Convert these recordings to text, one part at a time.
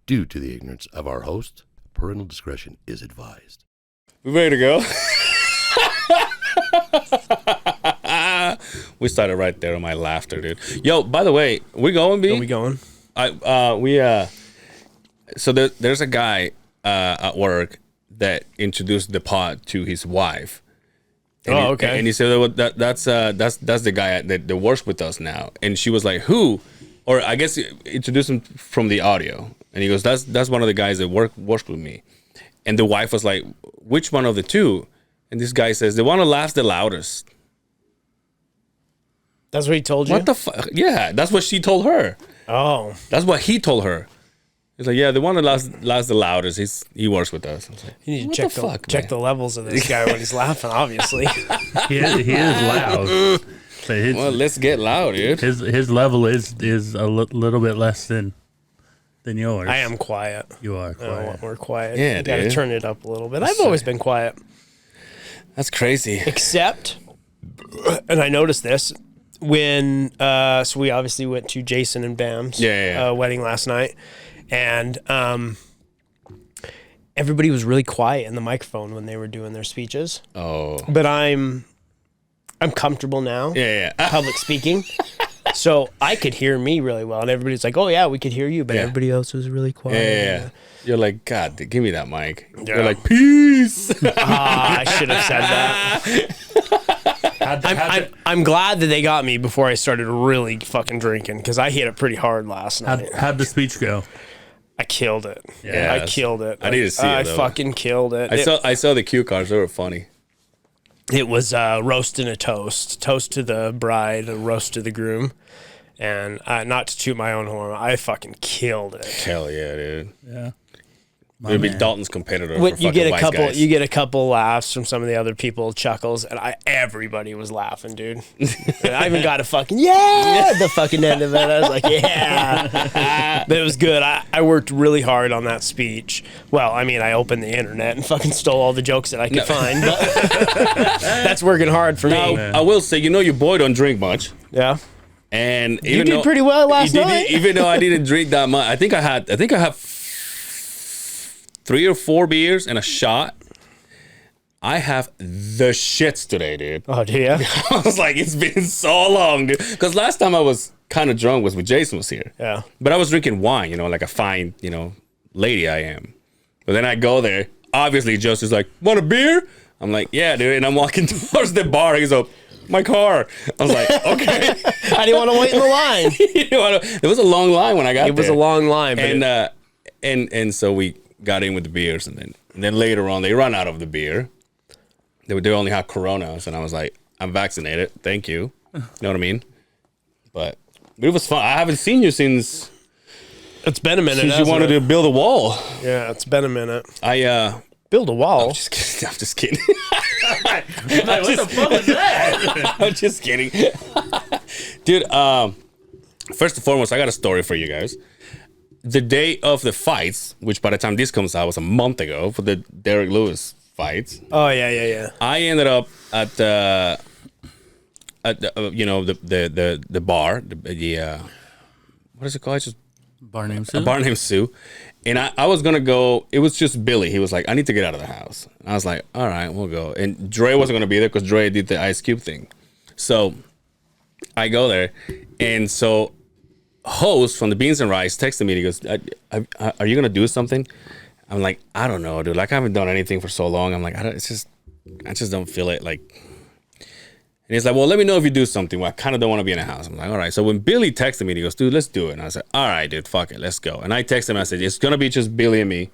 Due to the ignorance of our host, parental discretion is advised. We ready to go? We started right there on my laughter, dude. Yo, by the way, we going, B? Are we going? So there's a guy at work that introduced the pod to his wife. And okay. And he said, well, that's the guy that works with us now. And she was like, who? Or I guess introduced him from the audio. And he goes, that's one of the guys that works with me. And the wife was like, which one of the two? And this guy says, the one who laughs the loudest. That's what he told you? What the fuck? Yeah, that's what she told her. Oh. That's what he told her. He's like, yeah, the one that laughs the loudest, he works with us. I was like, you need to check the levels of this guy when he's laughing, obviously. He is loud. Well, let's get loud, dude. His level is a little bit less than yours. I am quiet. You are quiet. I want more quiet. Yeah, you gotta dude. turn it up a little bit. I've always been quiet. That's crazy. Except, and I noticed this, when, so we obviously went to Jason and Bam's wedding last night, and everybody was really quiet in the microphone when they were doing their speeches. Oh. But I'm comfortable now. Yeah. Public speaking. So I could hear me really well, and everybody's like, oh yeah, we could hear you, but everybody else was really quiet. Yeah. You're like, God, give me that mic. Yeah. You're like, peace. I should have said that. I'm glad that they got me before I started really fucking drinking, because I hit it pretty hard last night. How'd the speech go? I killed it. Yeah, I killed it. I need to see it, I though. fucking killed it. I saw the cue cards. They were funny. It was roast and a toast. Toast to the bride, a roast to the groom. And not to toot my own horn, I fucking killed it. Hell yeah, dude. Yeah. It'd be Dalton's competitor. You get a couple laughs from some of the other people, chuckles, and everybody was laughing, dude. And I even got a fucking at the fucking end of it. I was like, yeah, but it was good. I worked really hard on that speech. Well, I mean, I opened the internet and fucking stole all the jokes that I could find. But that's working hard for me. I will say, your boy don't drink much. Yeah. And you did pretty well last night. Even though I didn't drink that much, I think I had 3 or 4 beers and a shot. I have the shits today, dude. Oh, do you? I was like, it's been so long, dude. Because last time I was kind of drunk was when Jason was here. Yeah. But I was drinking wine, like a fine, lady I am. But then I go there. Obviously, Joseph's like, want a beer? I'm like, yeah, dude. And I'm walking towards the bar. He's like, my car. I was like, okay. I didn't want to wait in the line. There was a long line when I got there. It was a long line. But and so we got in with the beers, and then later on they run out of the beer. They only had Coronas, and I was like, I'm vaccinated, thank you. You know what I mean? But it was fun. I haven't seen you since it's been a minute. Since you wanted to build a wall. Yeah, it's been a minute. Build a wall. I'm just kidding. What the fuck was that? I'm just kidding, dude. First and foremost, I got a story for you guys. The day of the fights, which by the time this comes out was a month ago, for the Derek Lewis fights. Oh yeah. I ended up at the bar, what is it called? It's just Bar named Sue. A bar named Sue. And I was gonna go. It was just Billy. He was like, I need to get out of the house. I was like, all right, we'll go. And Dre wasn't gonna be there because Dre did the Ice Cube thing. So I go there, and so host from the Beans and Rice texted me. And he goes, are you gonna do something? I'm like, I don't know, dude. Like, I haven't done anything for so long. I'm like, I just don't feel it. Like, and he's like, well, let me know if you do something. Well, I kind of don't want to be in a house. I'm like, all right. So when Billy texted me, he goes, dude, let's do it. And I said, all right, dude, fuck it, let's go. And I texted him. I said, it's gonna be just Billy and me.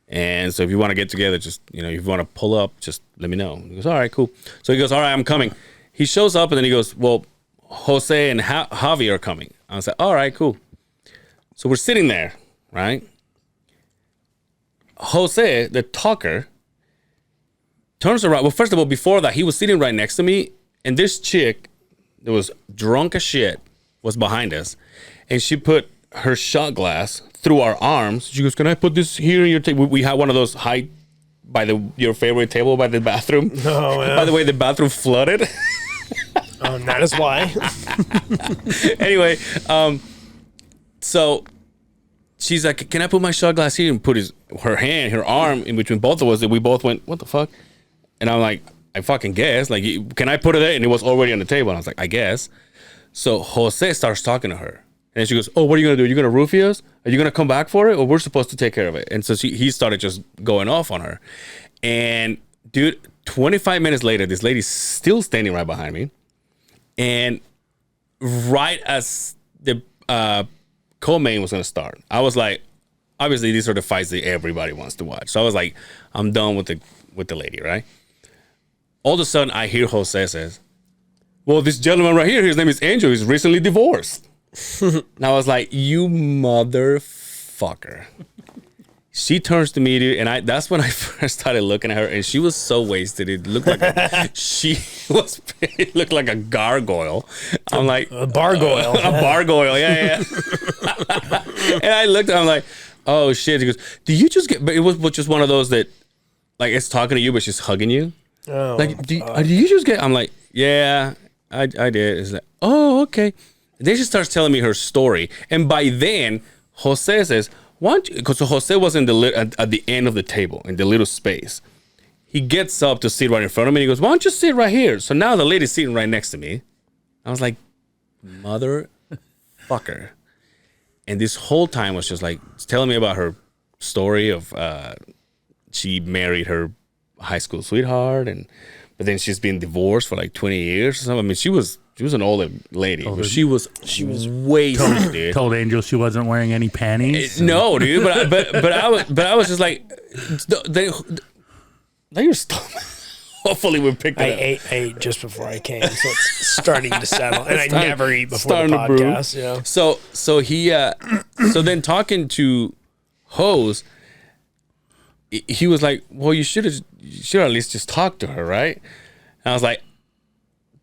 And so if you want to get together, just if you want to pull up, just let me know. He goes, all right, cool. So he goes, all right, I'm coming. He shows up and then he goes, well, Jose and Javi are coming. I said, all right, cool. So we're sitting there, right? Jose, the talker, turns around. Well, first of all, before that, he was sitting right next to me, and this chick that was drunk as shit was behind us, and she put her shot glass through our arms. She goes, can I put this here in your table? We had one of those high by your favorite table by the bathroom. Oh, yeah. By the way, the bathroom flooded. That is why. Anyway, so she's like, can I put my shot glass here? And put her arm in between both of us. And we both went, what the fuck? And I'm like, I fucking guess. Like, can I put it there? And it was already on the table. And I was like, I guess. So Jose starts talking to her. And she goes, oh, what are you going to do? Are you going to roofie us? Are you going to come back for it? Or we're supposed to take care of it? And so he started just going off on her. And dude, 25 minutes later, this lady's still standing right behind me. And right as the co-main was going to start, I was like, obviously these are the fights that everybody wants to watch. So I was like, I'm done with the lady, right? All of a sudden, I hear Jose says, well, this gentleman right here, his name is Angel. He's recently divorced. And I was like, you motherfucker. She turns to me, dude, and that's when I first started looking at her, and she was so wasted. It looked like it looked like a gargoyle. I'm like, a bargoyle. A bargoyle, yeah. And I looked at her, I'm like, oh shit. He goes, do you just get, but it was just one of those that, like, it's talking to you, but she's hugging you. Oh, like, do you just get, I'm like, yeah, I did. It's like, oh, okay. Then she starts telling me her story. And by then, Jose says, because Jose was at the end of the table, in the little space. He gets up to sit right in front of me. And he goes, why don't you sit right here? So now the lady's sitting right next to me. I was like, motherfucker. And this whole time was just like telling me about her story of she married her high school sweetheart, but then she's been divorced for like 20 years or something. I mean, she was an older lady, but she was wasted, dude. Told Angel she wasn't wearing any panties. No, dude. But I was just like, now you're stomach. Hopefully we picked it up. I ate just before I came, so it's starting to settle. And I never eat before the starting to brew. podcast. Yeah. So he so then talking to Hose, he was like, well, you should at least just talk to her, right? And I was like,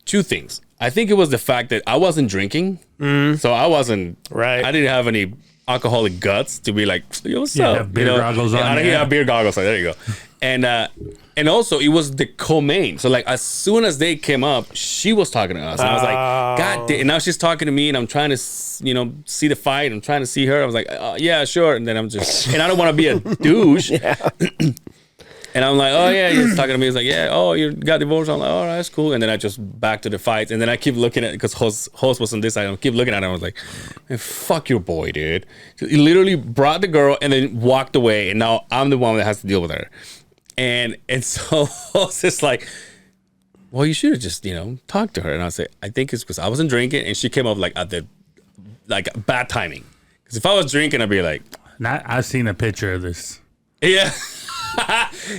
two things. I think it was the fact that I wasn't drinking, so I wasn't. Right. I didn't have any alcoholic guts to be like, yo, what's up? Have beer goggles on. I didn't have beer goggles on. There you go. And also it was the co-main. So like as soon as they came up, she was talking to us. And I was like, God damn. And now she's talking to me, and I'm trying to, see the fight. I'm trying to see her. I was like, yeah, sure. And then and I don't want to be a douche. And I'm like, oh yeah, he's talking to me. He's like, yeah, oh, you got divorced. I'm like, all right, that's cool. And then I just back to the fights. And then I keep looking at it because host was on this side. I keep looking at him. I was like, man, fuck your boy, dude. He literally brought the girl and then walked away. And now I'm the one that has to deal with her. And so host is like, well, you should have just, talked to her. And I say, I think it's because I wasn't drinking. And she came up like at the bad timing. Because if I was drinking, I'd be like, I've seen a picture of this. Yeah.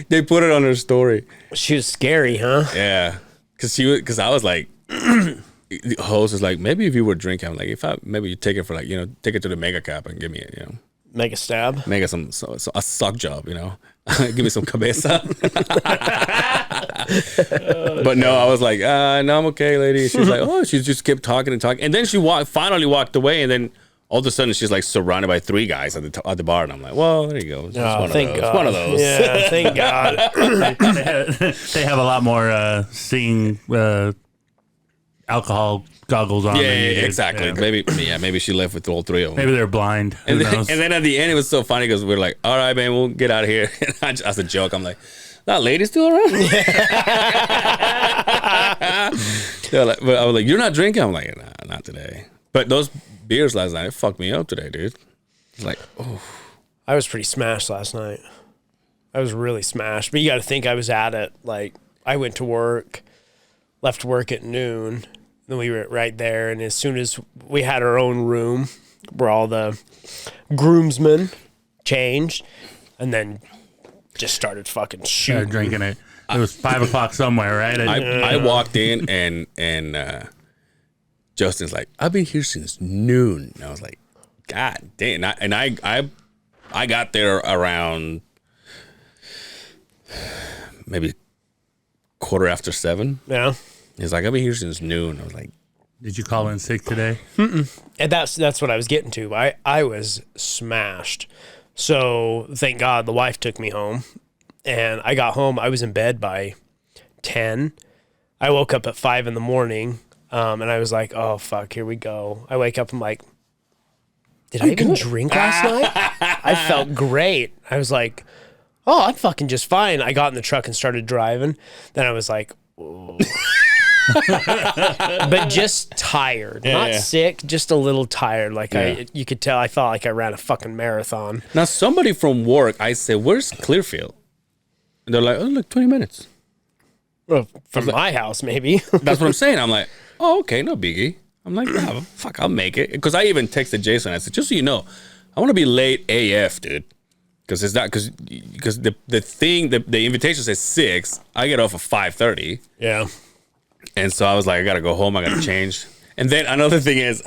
They put it on her story. She was scary, huh? Yeah, because I was like, the host is like, maybe if you were drinking, I'm like, maybe you take it for like, take it to the mega cap and give me it, Make a stab. make it a suck job, give me some cabeza. But no, I was like, no, I'm okay, lady. She's like, oh, she just kept talking and talking, and then she finally walked away, and then all of a sudden, she's like surrounded by 3 guys at the bar, and I'm like, "Well, there you go. It's Thank God. It's one of those." Yeah, thank God. They have a lot more seeing alcohol goggles on. Yeah, than you did. exactly. Yeah. Maybe she left with all 3 of them. Maybe they're blind. Who knows? And then at the end, it was so funny because we're like, "All right, man, we'll get out of here." And as a joke, I'm like, "That lady's still around?" But I was like, "You're not drinking?" I'm like, "Nah, not today." But those beers last night, it fucked me up today, dude. It's like, oh. I was pretty smashed last night. I was really smashed. But you got to think I was at it. Like, I went to work, left work at noon. Then we were right there. And as soon as we had our own room where all the groomsmen changed, and then just started fucking shooting. Drinking it. It was 5 o'clock somewhere, right? I walked in and Justin's like, I've been here since noon. And I was like, God damn. And I got there around maybe 7:15. Yeah. He's like, I've been here since noon. I was like, Did you call in sick today? And that's what I was getting to. I was smashed. So thank God the wife took me home. And I got home. I was in bed by 10. I woke up at 5 in the morning. And I was like, oh, fuck, here we go. I wake up, I'm like, did I even drink last night? I felt great. I was like, oh, I'm fucking just fine. I got in the truck and started driving. Then I was like, whoa. But just tired, not sick, just a little tired. Like you could tell, I felt like I ran a fucking marathon. Now, somebody from work, I said, "Where's Clearfield?" And they're like, "Oh, look, 20 minutes." Well, from my house, maybe. That's what I'm saying. I'm like, "Oh, okay, no biggie." I'm like, "Nah, fuck, I'll make it." Because I even texted Jason. I said, "Just so you know, I want to be late AF, dude." Because it's not because the thing the invitation says 6. I get off at 5:30. Yeah. And so I was like, I gotta go home. I gotta change. And then another thing is,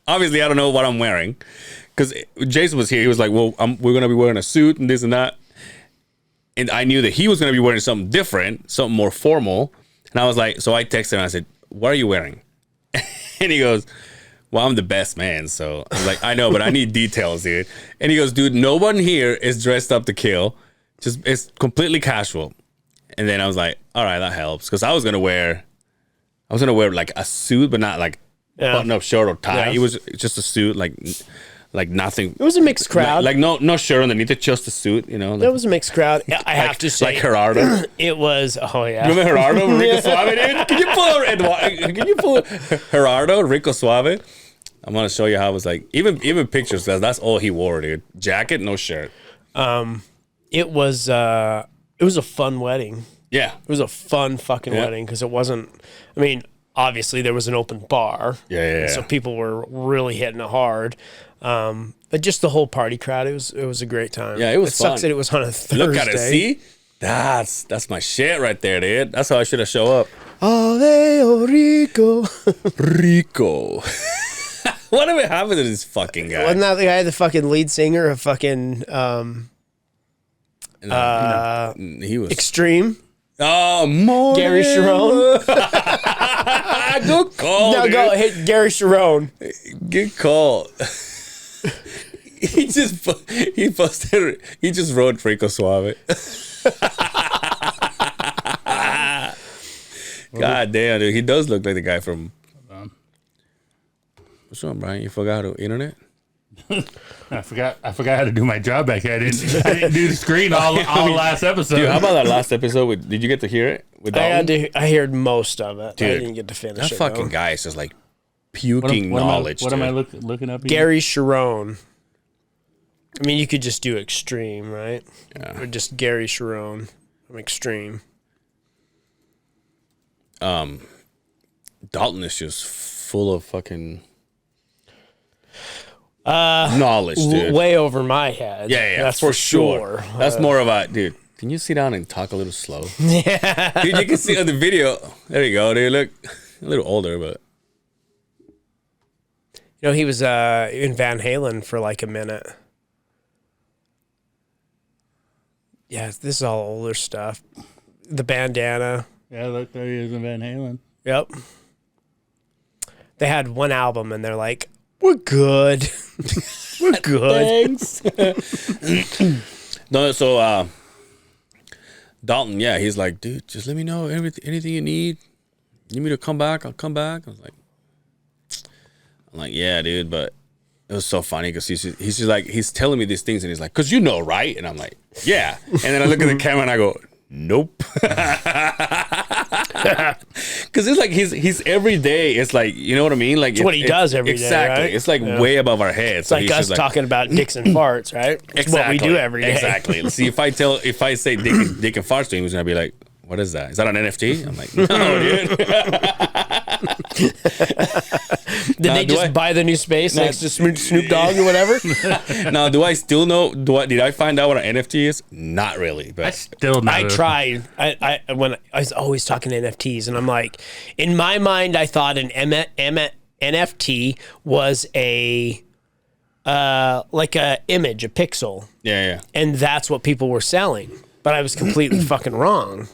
obviously I don't know what I'm wearing, because Jason was here. He was like, "Well, we're gonna be wearing a suit and this and that." And I knew that he was gonna be wearing something different, something more formal. And I was like, so I texted him. I said, "What are you wearing?" And he goes, "Well, I'm the best man." So I was like, "I know, but I need details, dude." And he goes, "Dude, no one here is dressed up to kill. Just it's completely casual." And then I was like, "All right, that helps," because I was gonna wear like a suit, but not like button-up shirt or tie. Yeah. It was just a suit, like nothing. It was a mixed crowd. Like no shirt underneath it, just a suit. You know, It was a mixed crowd. I have to say, like Gerardo. it was. Oh yeah. Remember Gerardo, Rico Suave, dude? Can you pull Gerardo, Rico Suave? I'm gonna show you how it was like. Even pictures. That's all he wore, dude. Jacket, no shirt. It was a fun wedding. Yeah. It was a fun fucking wedding because it wasn't. I mean, obviously there was an open bar. Yeah. So people were really hitting it hard. But just the whole party crowd, it was a great time. Yeah, it was It sucks fun. that it was on a Thursday. Look at it. See, that's my shit right there, dude. That's how I should have show up. Ave Rico. Rico. Whatever happened to this fucking guy? Wasn't that the guy, the fucking lead singer of fucking He was Extreme? Oh, more Gary Sharon. Good call. No, dude. go hit Gary Sharon. Good call. He just wrote Rico Suave. God damn, dude, he does look like the guy from. What's wrong, Brian? You forgot how to internet? I forgot how to do my job back here. I didn't do the screen all last episode. Dude, how about that last episode? Did you get to hear it? With Dalton? I heard most of it. Dude, I didn't get to finish That it. fucking though. guy is just like puking knowledge. What am I looking up? Again? Gary Sharon. I mean, you could just do Extreme, right? Yeah. Or just Gary Sharon from Extreme. Dalton is just full of fucking knowledge, dude. Way over my head. Yeah, That's for sure. That's more of a dude. Can you sit down and talk a little slow? Yeah, dude. You can see on the video. There you go, dude. Look, a little older, but You know, he was in Van Halen for like a minute. Yeah, this is all older stuff. The bandana. Yeah, look, there he is in Van Halen. Yep. They had one album and they're like, we're good. We're good. thanks. No, so Dalton, yeah, he's like, dude, just let me know anything you need. You need me to come back? I'll come back. I'm like, yeah, dude, but it was so funny because he's just like, he's telling me these things and he's like, because you know, right? And I'm like, yeah. And then I look at the camera and I go, nope. Because it's like he's every day. It's like, you know what I mean? Like It's what he does every day, exactly. right? It's like way above our heads. It's like us talking about dicks and farts, right? It's what we do every day. Exactly. See, if I say dick and farts to him, he's gonna be like, "What is that? Is that an NFT?" I'm like, "No, dude." Did they just buy the new space next to Snoop Dogg or whatever? Now, do I still know? Did I find out what an NFT is? Not really, I but still know. I tried. I when I was always talking NFTs, and I'm like, in my mind, I thought an NFT was a like a image, a pixel, yeah. and that's what people were selling. But I was completely fucking wrong.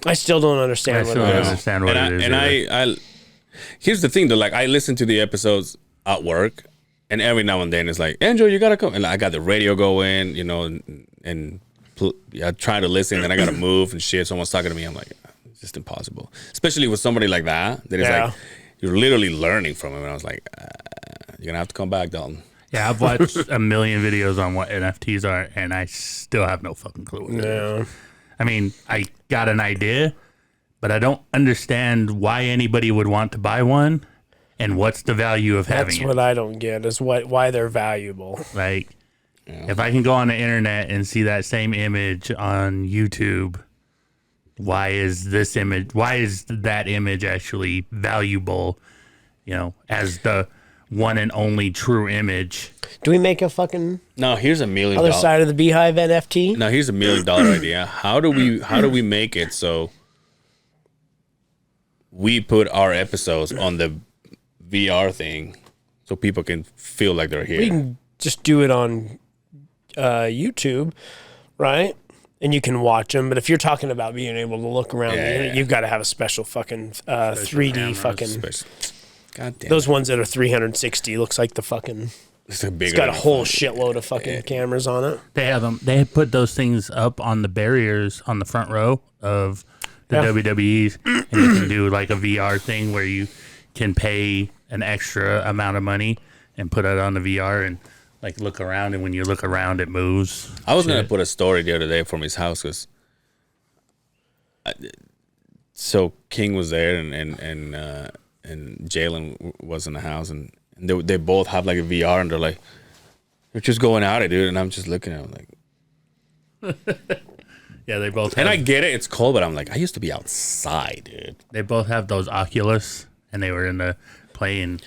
I still don't understand I what still it don't is. understand what it is. And I here's the thing though, like I listen to the episodes at work, and every now and then it's like, Andrew, you gotta come, and I got the radio going, you know, and I try to listen, and I gotta move and shit. Someone's talking to me, I'm like, it's just impossible, especially with somebody like that. That is Yeah. like you're literally learning from him, and I was like, You're gonna have to come back, Dalton. Yeah, I've watched a million videos on what NFTs are, and I still have no fucking clue what it is. I mean, I got an idea, but I don't understand why anybody would want to buy one, and what's the value of having That's it. what I don't get is why they're valuable. Like, if I can go on the internet and see that same image on YouTube, why is that image actually valuable, as the one and only true image? Do we make a fucking No, here's $1 million. other side of the Beehive NFT? Now here's $1 million idea. How do we make it so we put our episodes on the VR thing so people can feel like they're here? We can just do it on YouTube, right? And you can watch them. But if you're talking about being able to look around the internet, you've got to have a special fucking 3D cameras, fucking. God damn. Those ones that are 360 looks like the fucking. It's got a whole shitload of fucking cameras on it. They have them. They put those things up on the barriers on the front row of the WWEs, and you can do like a VR thing where you can pay an extra amount of money and put it on the VR and like look around. And when you look around, it moves. I was gonna put a story the other day from his house because so King was there and Jalen was in the house and they both have like a VR and they're just going at it, dude. And I'm just looking at them like, Yeah, they both. and I get it, it's cold, but I'm like, I used to be outside, dude. They both have those Oculus, and they were in the playing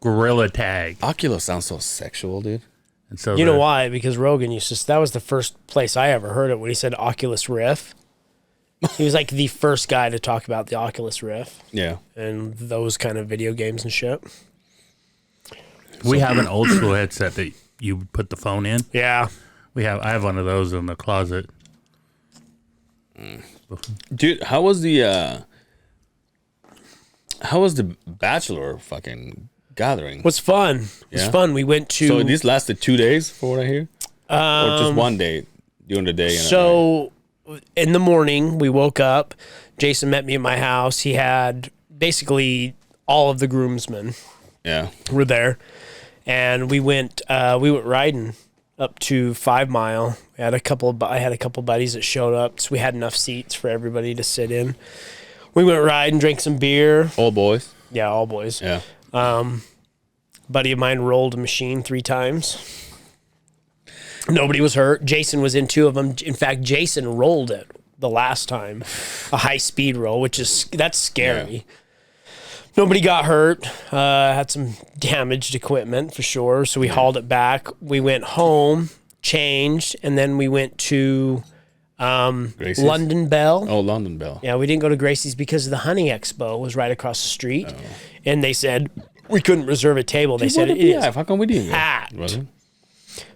gorilla tag. Oculus sounds so sexual, dude. And so You know why? Because Rogan used to. That was the first place I ever heard it when he said Oculus Rift. He was like the first guy to talk about the Oculus Rift Yeah. and those kind of video games and shit. We have an old school headset that you put the phone in. Yeah. I have one of those in the closet. Dude, how was the bachelor fucking gathering? It was fun. It was Yeah? fun. We went to. So this lasted 2 days, for what I hear, or just one day during the day. And So in the morning, we woke up. Jason met me at my house. He had basically all of the groomsmen yeah, were there, and we went riding up to 5 Mile. I had a couple buddies that showed up, so we had enough seats for everybody to sit in. We went riding, drank some beer. all boys. Yeah, all boys. Yeah, Buddy of mine rolled a machine 3 times. Nobody was hurt. Jason was in 2 of them. In fact, Jason rolled it the last time, a high speed roll, that's scary. Yeah. Nobody got hurt. Had some damaged equipment for sure. So we hauled it back. We went home, changed, and then we went to Gracie's? London Bell. Oh, London Bell. Yeah, we didn't go to Gracie's because the Hunting Expo was right across the street, and they said we couldn't reserve a table. They said it is How come we didn't? packed. Was it?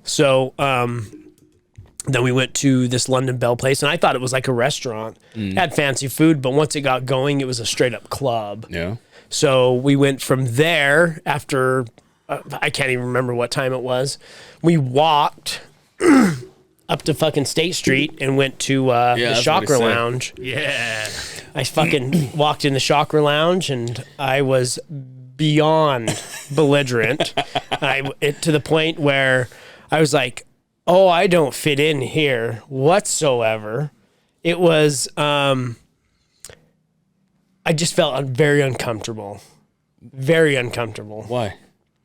So then we went to this London Bell place, and I thought it was like a restaurant. It had fancy food, but once it got going, it was a straight up club. Yeah. So we went from there after, I can't even remember what time it was. We walked up to fucking State Street and went to the that's what he Chakra said. Yeah. I fucking walked in the Chakra Lounge and I was beyond belligerent. To the point where I was like, oh, I don't fit in here whatsoever. It was, I just felt very uncomfortable. Very uncomfortable. Why?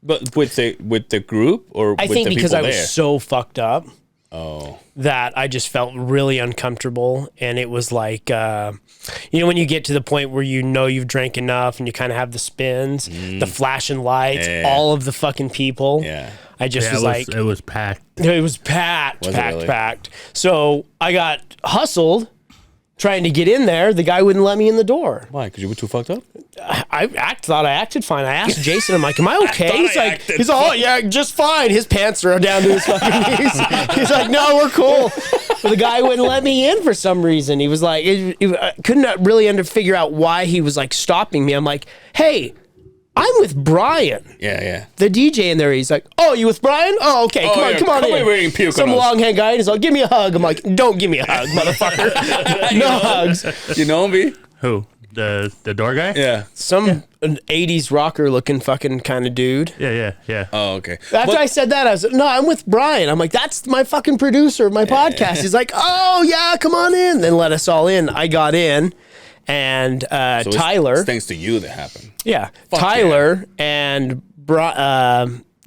But with the group or I with think the because people I was there? so fucked up. Oh. That I just felt really uncomfortable. And it was like, when you get to the point where you've drank enough and you kind of have the spins, the flashing lights, all of the fucking people. Yeah. I just was like, it was packed. it was packed, Was it packed, really? packed. So I got hustled trying to get in there. The guy wouldn't let me in the door. Why? Because you were too fucked up? I thought I acted fine. I asked Jason, I'm like, am I okay? He's I like, acted he's all, yeah, just fine. His pants are down to his fucking knees. He's like, no, we're cool. But the guy wouldn't let me in for some reason. He was like, I couldn't really figure out why he was like stopping me. I'm like, hey, I'm with Brian, Yeah. the DJ in there. He's like, oh, you with Brian? Oh, okay. Oh, Come on, yeah, come on come in. over here and puke Some on us. long haired guy. He's like, give me a hug. I'm like, don't give me a hug, motherfucker. No hugs. You know me? Who? The door guy? Yeah. Some an 80s rocker looking fucking kind of dude. Yeah. Oh, okay. After I said that, I was no, I'm with Brian. I'm like, that's my fucking producer of my podcast. He's like, oh yeah, come on in. Then let us all in. I got in, and So Tyler. It's thanks to you that happened. Yeah, Tyler and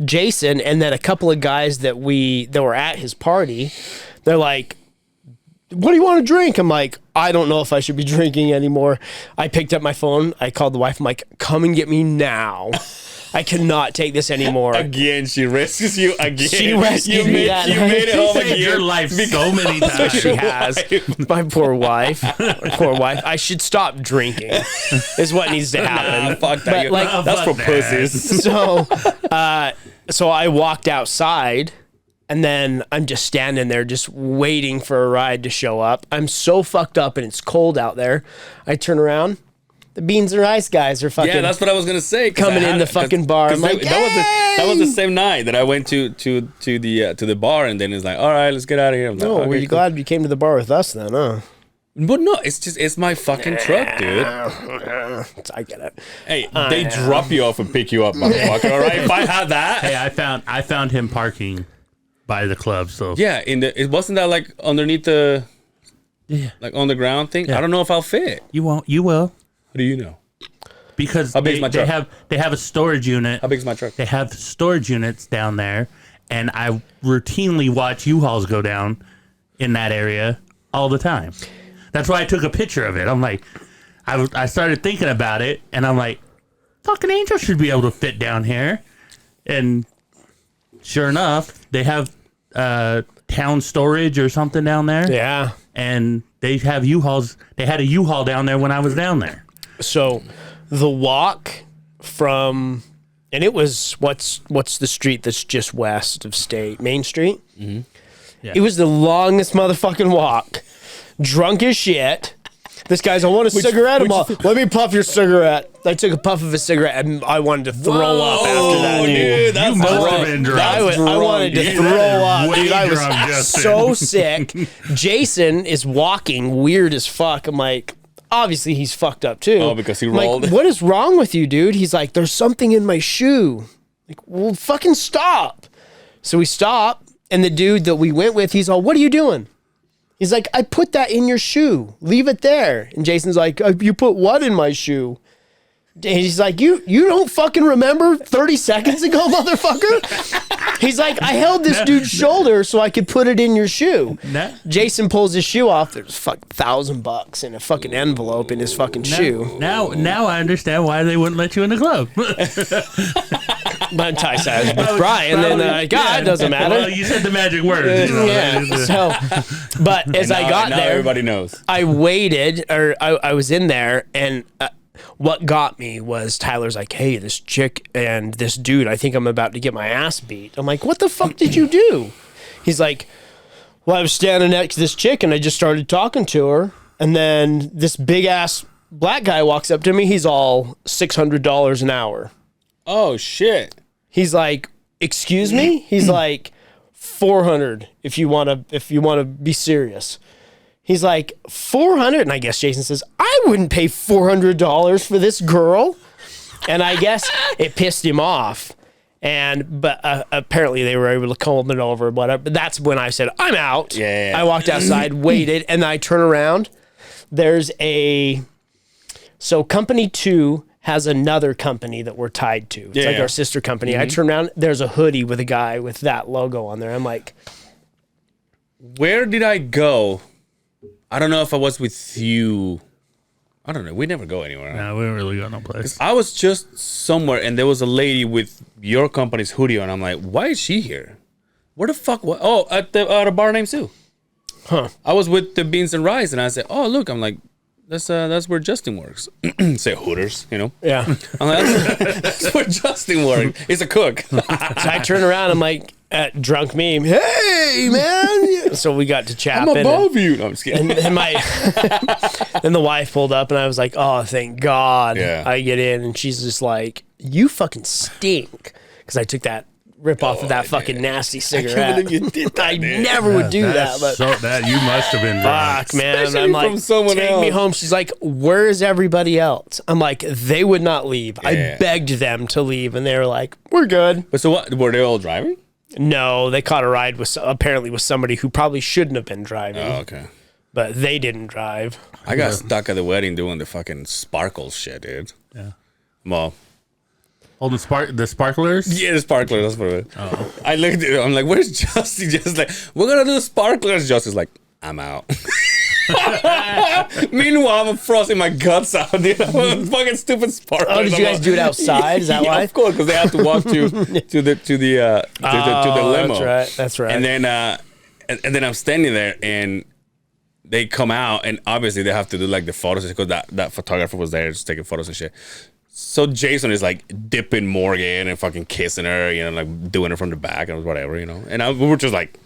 Jason, and then a couple of guys that were at his party. They're like, what do you want to drink? I'm like, I don't know if I should be drinking anymore. I picked up my phone. I called the wife. I'm like, come and get me now. I cannot take this anymore. Again, she rescues you again. She rescued me that You night. made it home Saved again. your life so many times. She has. My poor wife. I should stop drinking. Is what needs to happen. Fuck that. But, like, That's for fuck that. pussies. So I walked outside, and then I'm just standing there, just waiting for a ride to show up. I'm so fucked up, and it's cold out there. I turn around. The beans and rice guys are fucking. Yeah, that's what I was gonna say. Coming in the fucking bar. I'm like, that was the same night that I went to the bar, and then it's like, all right, let's get out of here. I'm like, oh, okay, were you cool. glad you came to the bar with us then, huh? But no, it's my fucking truck, dude. I get it. Hey, they drop you off and pick you up, motherfucker. All right, if I had that. Hey, I found him parking by the club. So Yeah, it wasn't that like underneath the yeah, like on the ground thing. I don't know if I'll fit. you won't. You will, How do you know? because How big is my truck? they have a storage unit. How big's my truck? They have storage units down there, and I routinely watch U-Hauls go down in that area all the time. That's why I took a picture of it. I'm like, I started thinking about it, and I'm like, fucking Angel should be able to fit down here. And sure enough, they have town storage or something down there. Yeah. And they have U-Hauls. They had a U-Haul down there when I was down there. So the walk from, and it was, what's the street that's just west of State? Main Street? Mm-hmm. Yeah. It was the longest motherfucking walk. Drunk as shit. This guy's, I want a cigarette. I'm all, let me puff your cigarette. I took a puff of his cigarette and I wanted to throw up after that, dude. That's You must have drunk. been drunk. I wanted to dude. throw up, Way dude. I was drunk, Justin. so sick. Jason is walking weird as fuck. I'm like, obviously he's fucked up too. Oh, because he I'm like, rolled. what is wrong with you, dude? He's like, there's something in my shoe. Like, well, fucking stop. So we stop, and the dude that we went with, he's all, what are you doing? He's like, I put that in your shoe. Leave it there. And Jason's like, you put what in my shoe? And he's like, you don't fucking remember 30 seconds ago, motherfucker? He's like, I held this dude's shoulder so I could put it in your shoe. Nah. Jason pulls his shoe off. There's fucking $1,000 in a fucking envelope in his fucking shoe. Now I understand why they wouldn't let you in the club. But Ty says, with Brian, then God, it doesn't matter. Well, you said the magic word. Yeah. So, but as I got now there, everybody knows. I waited, or I was in there, and what got me was Tyler's like, hey, this chick and this dude, I think I'm about to get my ass beat. I'm like, what the fuck did you do? He's like, well, I was standing next to this chick, and I just started talking to her, and then this big ass black guy walks up to me. He's all $600 an hour. Oh shit. He's like, excuse me? He's like, 400 if you want to be serious. He's like, 400? And I guess Jason says, I wouldn't pay $400 for this girl. And I guess it pissed him off. But apparently they were able to comb it over, whatever. But that's when I said, I'm out. Yeah. I walked outside, waited, and I turn around. So company 2 has another company that we're tied to. It's like Yeah. our sister company. I turn around, there's a hoodie with a guy with that logo on there. I'm like, Where did I go? I don't know if I was with you. I don't know. We never go anywhere. No, we don't really got no place. I was just somewhere, and there was a lady with your company's hoodie on. I'm like, why is she here? Where the fuck? What? Oh, at a bar named Sue. huh. I was with the Beans and Rice, and I said, oh, look. I'm like, that's where Justin works. Say Hooters, you know. Yeah. I'm like, that's where Justin works. He's a cook. So I turn around, I'm like, at drunk meme, hey, man. So we got to I'm chapping. above you. No, I'm just kidding. And then the wife pulled up, and I was like, oh, thank God. Yeah. I get in, and she's just like, you fucking stink. Because I took that rip off of that fucking nasty cigarette. believe you did that, I dude. never would do that, but that you must have been drunk. fuck, man. Especially I'm like, from someone take me else. home. She's like, where's everybody else? I'm like, they would not leave. I Yeah. begged them to leave, and they were like, we're good. But so what? Were they all driving? No, they caught a ride with apparently with somebody who probably shouldn't have been driving, Oh, okay. but they didn't drive. I got stuck at the wedding doing the fucking sparkles shit, dude. Yeah. Well, Holding the sparklers? yeah, the sparklers. That's what it is. I looked at it. I'm like, where's Justy? Just like, we're going to do sparklers. Justy's like, I'm out. Meanwhile, I'm frosting my guts out, dude. Fucking stupid sparklers. Oh, did you guys do it outside? Is that yeah, why? Of course, because they have to walk to the limo. That's right. And then and then I'm standing there, and they come out, and obviously they have to do like the photos because that photographer was there just taking photos and shit. So Jason is like dipping Morgan and fucking kissing her, you know, like doing it from the back and whatever, you know. And we were just like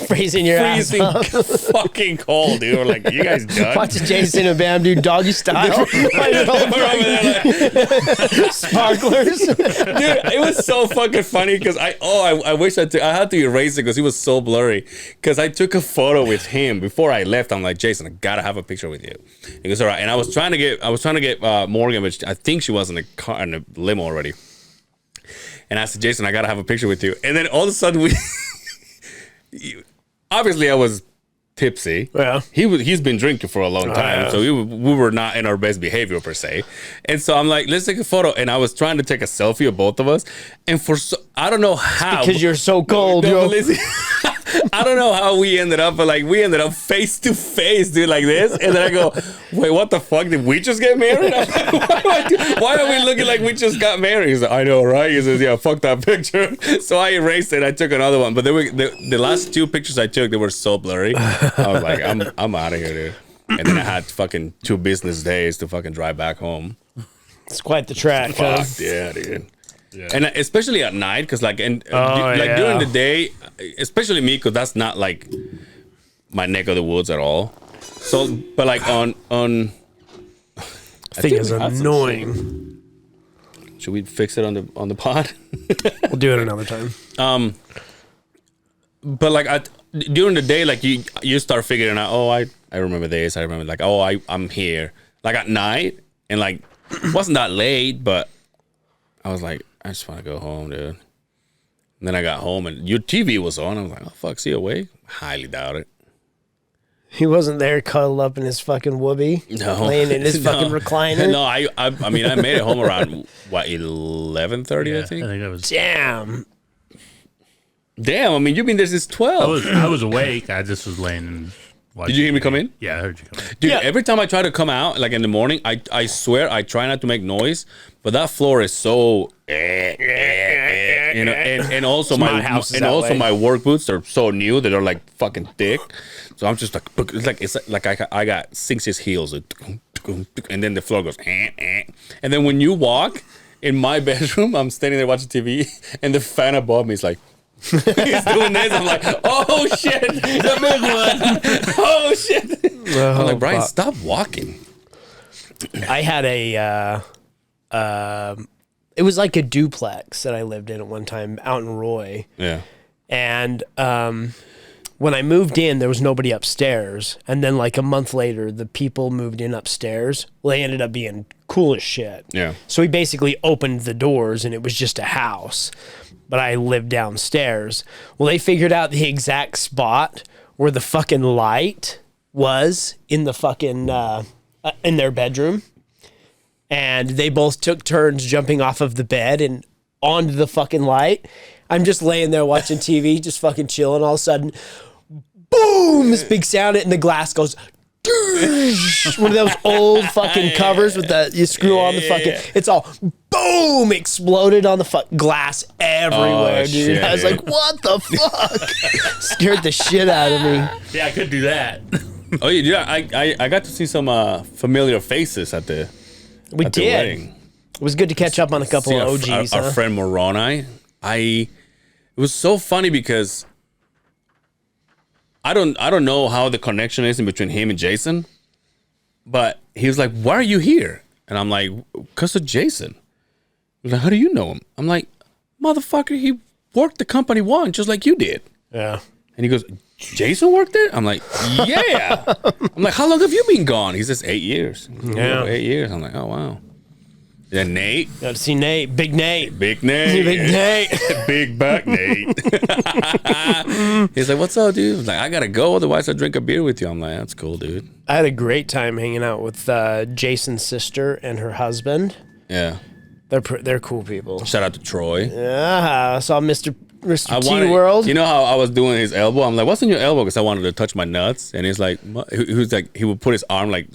freezing your ass freezing off. fucking cold, dude. We're like, you guys done? Watching Jason and Bam do doggy style. We're over there like, Sparklers. dude, it was so fucking funny because I wish I had to erase it because he was so blurry. Because I took a photo with him before I left. I'm like, Jason, I gotta have a picture with you. He goes, all right. And I was trying to get Morgan, but I think she was in the limo already. And I said, Jason, I gotta have a picture with you. And then all of a sudden obviously I was tipsy. Yeah. He's been drinking for a long time, yeah. so we were not in our best behavior per se. And so I'm like, let's take a photo. And I was trying to take a selfie of both of us. And I don't know how, Because you're so cold, No, yo. but listen, I don't know how we ended up, but like we ended up face to face, dude, like this. And then I go, wait, what the fuck? Did we just get married? I'm like, why are we looking like we just got married? He's like, I know, right? He says, yeah, fuck that picture. So I erased it. I took another one, but they were the last two pictures I took. They were so blurry. I was like, I'm out of here, dude. And then I had fucking 2 business days to fucking drive back home. It's quite the track, huh? Fuck yeah, dude. Yeah. And especially at night, because like yeah. during the day, especially me, because that's not like my neck of the woods at all. So, but like on Thing is we had some annoying. should we fix it on the pod? We'll do it another time. But like during the day, like you start figuring out, oh, I remember this. I remember like, oh, I'm here. Like at night, and like wasn't that late, but I was like, I just want to go home, dude. And then I got home and your TV was on. I was like, oh fuck, is he awake? Highly doubt it. He wasn't there cuddled up in his fucking whoopee, No, laying in his fucking recliner. No, I mean, I made it home around what 11:30, I think. I think that was. Damn. Damn, I mean, you've been there since 12. I was awake. I just was laying and watching. Did you hear me TV. come in? Yeah, I heard you come in. Dude, Yeah. every time I try to come out, like in the morning, I swear I try not to make noise, but that floor is so, you know, and also my house is and that also way. my work boots are so new that they're like fucking thick. So I'm just like, it's like I got 6 heels, and then the floor goes, and then when you walk in my bedroom, I'm standing there watching TV, and the fan above me is like. He's doing this. I'm like, oh shit, the big one. Oh shit. I'm like, Brian, fuck. stop walking. I had it was like a duplex that I lived in at one time out in Roy. Yeah. And when I moved in, there was nobody upstairs. And then like a month later, the people moved in upstairs. Well, they ended up being cool as shit. Yeah. So he basically opened the doors and it was just a house. But I lived downstairs. Well, they figured out the exact spot where the fucking light was in the fucking, in their bedroom. And they both took turns jumping off of the bed and onto the fucking light. I'm just laying there watching TV, just fucking chilling. All of a sudden, boom, this big sound, and the glass goes, one of those old fucking covers with the, you screw on the fucking, it's all, boom, exploded on the glass everywhere, Oh, dude. shit, I was dude. like, what the fuck? Scared the shit out of me. Yeah, I could do that. Oh yeah, I got to see some familiar faces at the We at the did. wedding. It was good to catch up on a couple See of OGs. our huh? friend Moroni. It was so funny because I don't know how the connection is in between him and Jason, but he was like, "Why are you here?" And I'm like, "Cause of Jason." He was like, "How do you know him?" I'm like, "Motherfucker, he worked the company once, just like you did. Yeah. And he goes, Jason worked there? I'm like, yeah. I'm like, how long have you been gone? He says, 8 years. Yeah. 8 years. I'm like, oh, wow. Then Nate. Got to see Nate. Big Nate. Big Nate. Big Nate. Big back Nate. He's like, what's up, dude? I was like, I got to go. Otherwise, I'll drink a beer with you. I'm like, that's cool, dude. I had a great time hanging out with Jason's sister and her husband. Yeah. They're cool people. Shout out to Troy. Yeah. I saw Mr. I T wanted, World. You know how I was doing his elbow? I'm like, what's in your elbow? Because I wanted to touch my nuts. And he's like, he was like, he would put his arm like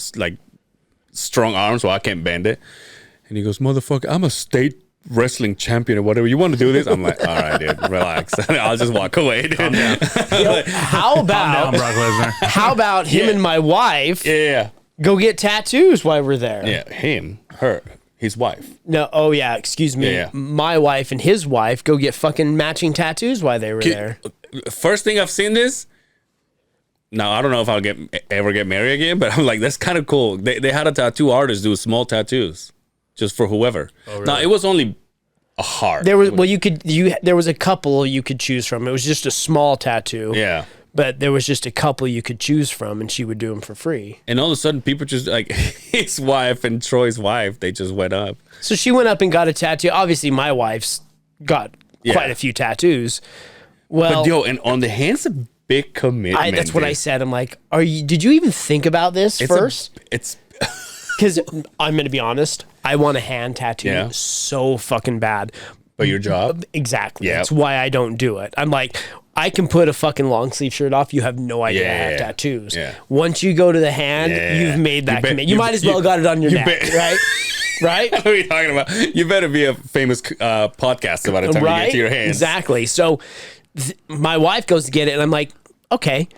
strong arm so I can't bend it. And he goes, motherfucker, I'm a state wrestling champion or whatever. You want to do this? I'm like, all right, dude, relax. I'll just walk away, dude. Calm down. How Calm about down, Brock Lesnar. how about him and my wife Yeah. go get tattoos while we're there? Yeah. Him, her, his wife. No, oh yeah, excuse me. Yeah. My wife and his wife go get fucking matching tattoos while they were there. First thing I've seen this. Now, I don't know if I'll ever get married again, but I'm like, that's kind of cool. They had a tattoo artist do small tattoos just for whoever. Oh, really? Now, it was only a heart. There was there was a couple you could choose from. It was just a small tattoo. Yeah. But there was just a couple you could choose from, and she would do them for free. And all of a sudden, people just like his wife and Troy's wife, they just went up. So she went up and got a tattoo. Obviously, my wife's got quite a few tattoos. Well, but and on the hands, a big commitment. That's what I said. I'm like, did you even think about this first? It's because I'm going to be honest. I want a hand tattoo so fucking bad. But your job? Exactly. That's why I don't do it. I'm like, I can put a fucking long sleeve shirt off. You have no idea I have tattoos. Yeah. Once you go to the hand, you've made that commitment. You might as well got it on your neck, right? Right? What are you talking about? You better be a famous podcaster by the time you get to your hands. Exactly. So my wife goes to get it, and I'm like, okay.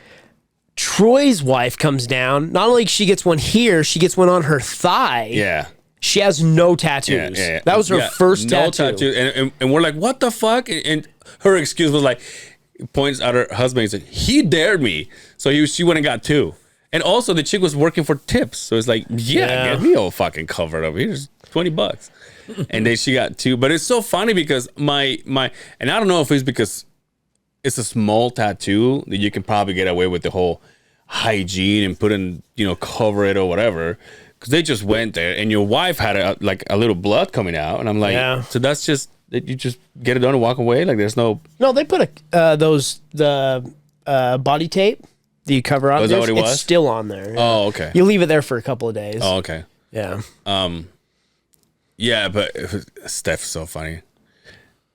Troy's wife comes down. Not only she gets one here, she gets one on her thigh. Yeah. She has no tattoos. Yeah. That was her first tattoo. And we're like, what the fuck? And her excuse was like, points at her husband and said, he dared me. So she went and got 2. And also the chick was working for tips. So it's like, get me all fucking covered up. Here's $20. And then she got 2. But it's so funny because my and I don't know if it's because it's a small tattoo that you can probably get away with the whole hygiene and put in, cover it or whatever. Because they just went there, and your wife had a little blood coming out, and I'm like, so that's just you just get it done and walk away. Like there's no. No, they put the body tape that you cover on. Is that what it was? It's still on there. Yeah. Oh, okay. You leave it there for a couple of days. Oh, okay. Yeah. Yeah, but Steph is so funny.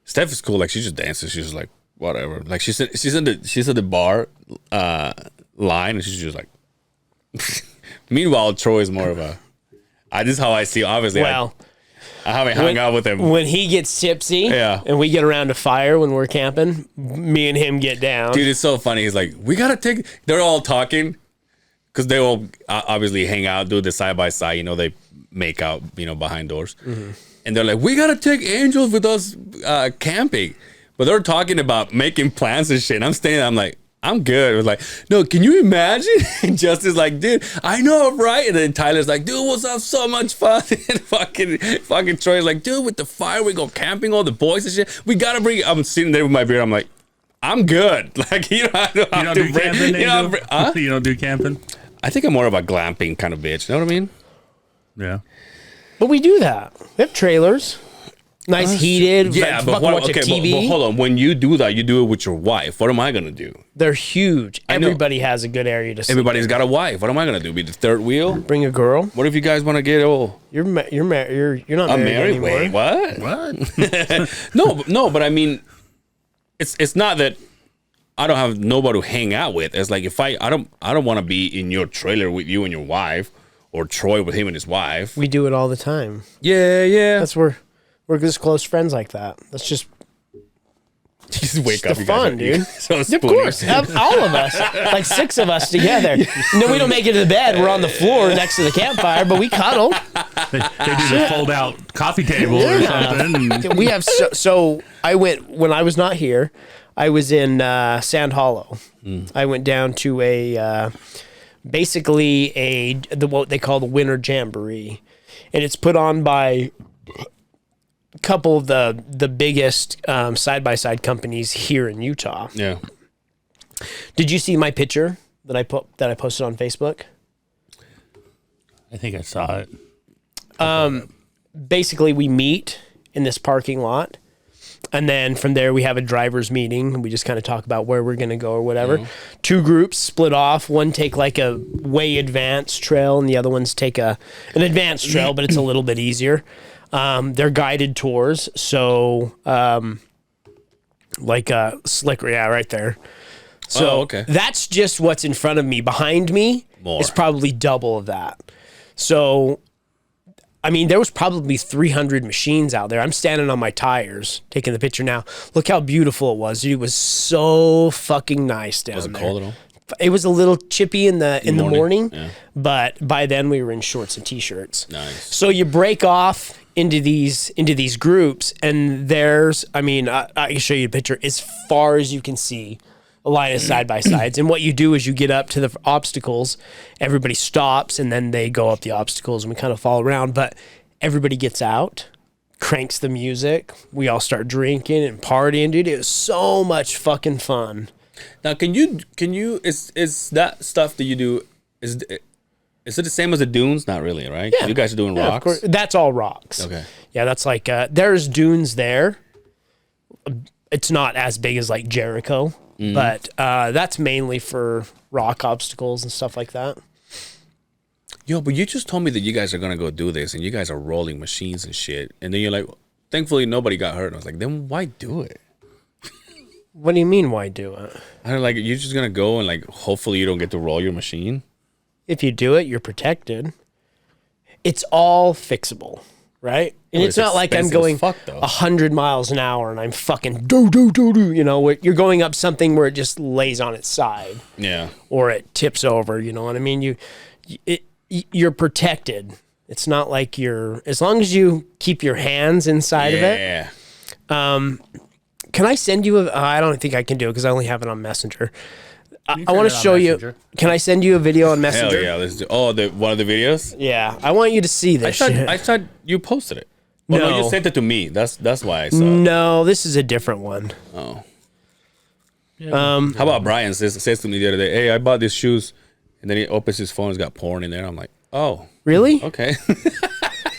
Steph is cool. Like she just dances. She's just like whatever. Like she's at the bar line, and she's just like. Meanwhile, Troy is more of a. This is how I see. Obviously, well, I haven't hung out with him. When he gets tipsy, and we get around a fire when we're camping, me and him get down. Dude, it's so funny. He's like, we gotta take. They're all talking because they all obviously hang out, do the side by side. They make out, behind doors, and they're like, we gotta take Angel with us camping. But they're talking about making plans and shit. And I'm standing there, I'm like. I'm good. It was like, no, can you imagine? And Justin's like, dude, I know, right? And then Tyler's like, dude, we'll have so much fun. And fucking Troy's like, dude, with the fire, we go camping, all the boys and shit. We gotta bring. I'm sitting there with my beer. I'm like, I'm good. Like you don't do camping. You don't do camping. I think I'm more of a glamping kind of bitch. You know what I mean? Yeah. But we do that. We have trailers. Nice heated. Yeah, but hold on. When you do that, you do it with your wife. What am I gonna do? They're huge. Everybody has a good area to sleep. Everybody's got a wife. What am I gonna do? Be the third wheel? Bring a girl. What if you guys want to get all? You're not married anymore. Wait, what? No, but I mean, it's not that I don't have nobody to hang out with. It's like if I don't want to be in your trailer with you and your wife, or Troy with him and his wife. We do it all the time. Yeah. That's where. We're just close friends like that. That's just. You just wake up. The fun, dude. So of course, all of us, like 6 of us together. No, we don't make it to the bed. We're on the floor next to the campfire, but we cuddle. They do the fold-out coffee table or something. We have so. I went when I was not here. I was in Sand Hollow. I went down to what they call the Winter Jamboree, and it's put on by. couple of the biggest side-by-side companies here in Utah. Yeah. Did you see my picture that I posted on Facebook? I think I saw it. Basically, we meet in this parking lot, and then from there we have a driver's meeting, and we just kind of talk about where we're going to go or whatever. Mm-hmm. Two groups split off. One take like a way advanced trail, and the other ones take an advanced trail, but it's a little bit easier. They're guided tours, so like a slicker, yeah, right there. So okay. That's just what's in front of me. Behind me is probably double of that. So, I mean, there was probably 300 machines out there. I'm standing on my tires, taking the picture now. Look how beautiful it was. It was so fucking nice down there. Was it cold at all? It was a little chippy in the morning, yeah. but by then we were in shorts and t-shirts. Nice. So you break off into these groups, and there's, I mean, I can show you a picture as far as you can see. A line of side-by-sides. And what you do is you get up to the obstacles, everybody stops, and then they go up the obstacles, and we kind of follow around. But everybody gets out, cranks the music. We all start drinking and partying, dude. It was so much fucking fun. Now, can you is that stuff that you do, is it the same as the dunes? Not really, right? Yeah. You guys are doing Yeah, of rocks? course. That's all rocks. Okay. Yeah, that's like, there's dunes there. It's not as big as like Jericho. But that's mainly for rock obstacles and stuff like that. Yo, but you just told me that you guys are going to go do this, and you guys are rolling machines and shit. And then you're like, thankfully nobody got hurt. And I was like, then why do it? What do you mean, why do it? I don't like, you're just going to go and like, hopefully you don't get to roll your machine. If you do it, you're protected. It's all fixable, right? And Well, it's it's not like I'm expensive as going fuck, though. 100 miles an hour and I'm fucking do. You know, you're going up something where it just lays on its side Yeah. or it tips over. You know what I mean? You're protected. It's not like as long as you keep your hands inside of it. Yeah. Can I send you I don't think I can do it because I only have it on Messenger. I send want it to on show Messenger. you. Can I send you a video on Hell Messenger? yeah. Let's do, one of the videos? Yeah, I want you to see this shit. I thought you posted it. Oh, no, No. you sent it to me. That's why I saw it. No, this is a different one. Oh. How about Brian says to me the other day, hey, I bought these shoes. And then he opens his phone, he's got porn in there. I'm like, oh, Really? okay.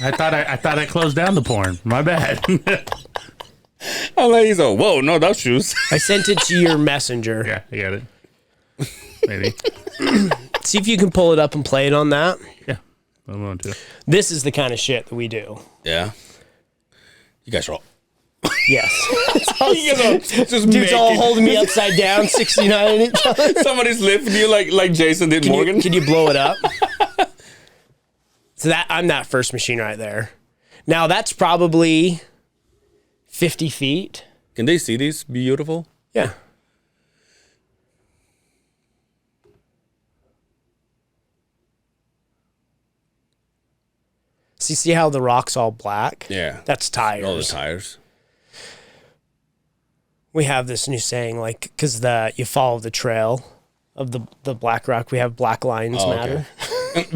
I thought I closed down the porn. My bad. I'm like, he's like, whoa, no, that's shoes. I sent it to your Messenger. Yeah, I got it. Maybe. See if you can pull it up and play it on that. Yeah, I'm going to. This is the kind of shit that we do. Yeah. You guys are all. Yes. Just Dude's all making- holding me upside down, 69 in each other. Somebody's lifting you like Jason did Morgan. Can you blow it up? So I'm that first machine right there. Now that's probably 50 feet. Can they see these? Beautiful. Yeah. See how the rock's all black? Yeah. That's tires. All the tires. We have this new saying, like, because you follow the trail of the black rock. We have black lines matter. Okay.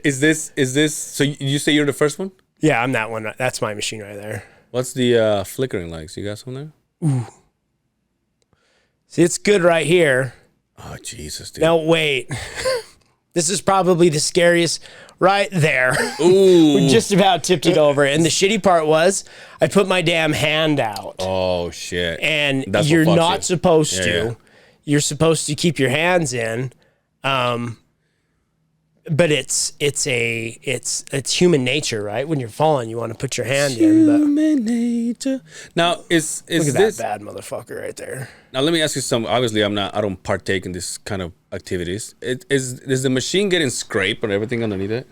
Is this? So you say you're the first one? Yeah, I'm that one. That's my machine right there. What's the flickering lights? You got some there? See, it's good right here. Oh Jesus, dude. Now wait, this is probably the scariest right there. Ooh. We just about tipped it over, and the shitty part was I put my damn hand out, Oh shit. and That's what you're fucks not you. supposed to. Yeah. You're supposed to keep your hands in. But it's human nature, right? When you're falling, you want to put your hand in. But Human nature. Now is look at this? that bad motherfucker right there. Now let me ask you something. Obviously, I don't partake in this kind of activities. Is the machine getting scraped or everything underneath it?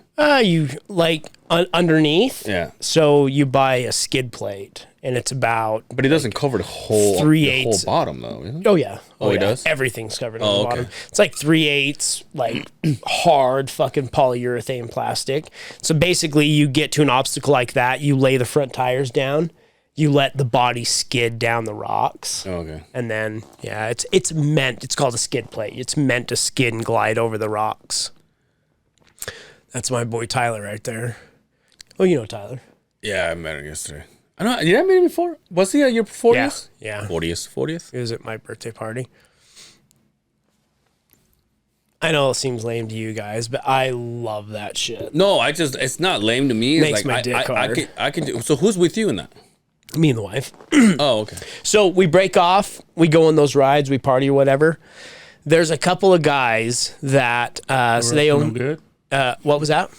You like underneath. Yeah. So you buy a skid plate, and it's about. But it doesn't cover the whole 3/8. bottom though. Isn't it? Oh yeah. Oh, it yeah. does? Everything's covered on Oh, the okay. bottom. It's like 3/8, like hard fucking polyurethane plastic. So basically, you get to an obstacle like that, you lay the front tires down, you let the body skid down the rocks. Oh, okay. And then, yeah, it's called a skid plate. It's meant to skid and glide over the rocks. That's my boy Tyler right there. Oh, you know Tyler. Yeah, I met him yesterday. I know. Did I meet him before? Was he at your 40th? Yeah. 40th. He was at my birthday party. I know it seems lame to you guys, but I love that shit. No, it's not lame to me. It's Makes my dick hard. I can do. So who's with you in that? Me and the wife. Oh, okay. So we break off, we go on those rides, we party or whatever. There's a couple of guys that so they own. Good. What was that?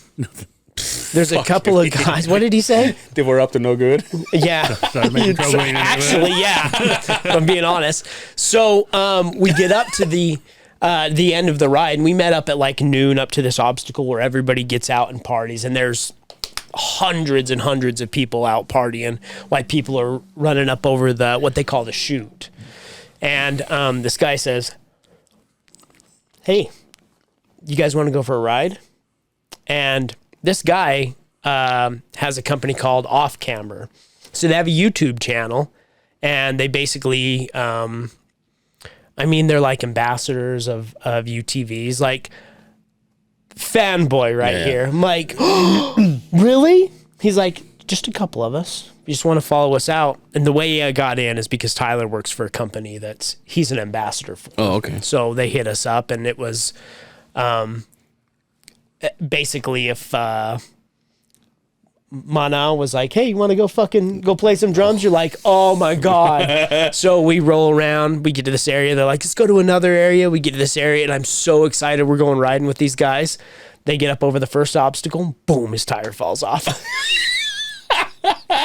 There's a couple of guys. What did he say? They were up to no good. Yeah. Started making trouble. Actually, yeah. If I'm being honest. So we get up to the end of the ride, and we met up at like noon up to this obstacle where everybody gets out and parties, and there's hundreds and hundreds of people out partying while people are running up over the what they call the chute. And this guy says, "Hey, you guys want to go for a ride?" And this guy has a company called Off Camber. So they have a YouTube channel, and they basically, they're like ambassadors of UTVs, like fanboy right here. I'm like, really? He's like, just a couple of us. You just want to follow us out. And the way I got in is because Tyler works for a company he's an ambassador for. Oh, okay. So they hit us up, and it was basically if Mana was like, hey, you want to go play some drums? You're like, oh my God. So we roll around, we get to this area. They're like, let's go to another area. We get to this area, and I'm so excited. We're going riding with these guys. They get up over the first obstacle, and boom, his tire falls off.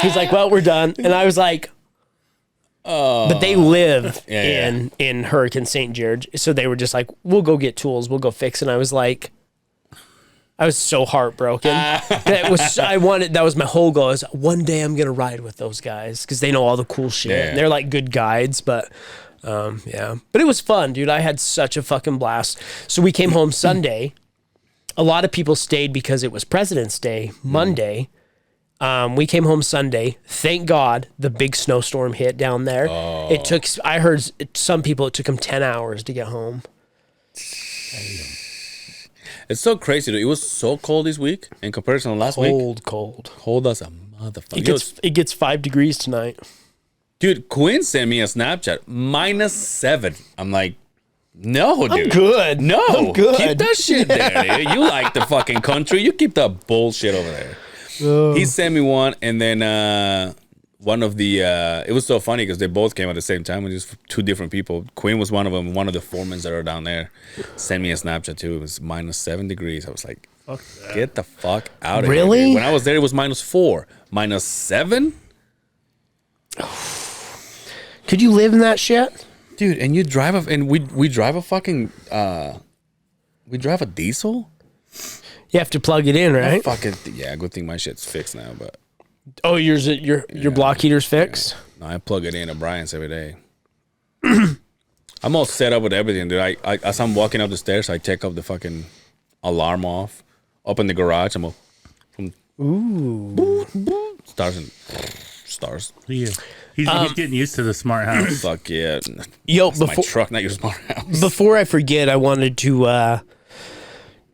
He's like, well, we're done. And I was like, but they live in Hurricane St. George. So they were just like, we'll go get tools. We'll go fix. And I was like, I was so heartbroken. That was my whole goal. Is one day I'm gonna ride with those guys because they know all the cool shit. Yeah. And they're like good guides, but yeah. But it was fun, dude. I had such a fucking blast. So we came home Sunday. A lot of people stayed because it was President's Day Monday. We came home Sunday. Thank God the big snowstorm hit down there. It took. I heard some people it took them 10 hours to get home. It's so crazy, dude. It was so cold this week in comparison to last week. Cold as a motherfucker. It gets 5 degrees tonight. Dude, Quinn sent me a Snapchat, -7. I'm like, no, dude. I'm good. No. I'm good. Keep that shit there, dude. You like the fucking country. You keep that bullshit over there. He sent me one, and then one of the, it was so funny because they both came at the same time, with just 2 different people. Quinn was one of them. One of the foremen that are down there sent me a Snapchat too. It was -7 degrees. I was like, get the fuck out of here. Really? Dude. When I was there, it was -4. -7? Could you live in that shit? Dude, and you drive we drive a fucking, we drive a diesel? You have to plug it in, right? Yeah, good thing my shit's fixed now, but. Oh, your block heater's fixed? No, I plug it in at Brian's every day. I'm all set up with everything, dude. I as I'm walking up the stairs, I take up the fucking alarm off. Up in the garage, I'm all stars. Yeah. He's getting used to the smart house. Fuck yeah. Yo, That's my truck, not your smart house. Before I forget, I wanted to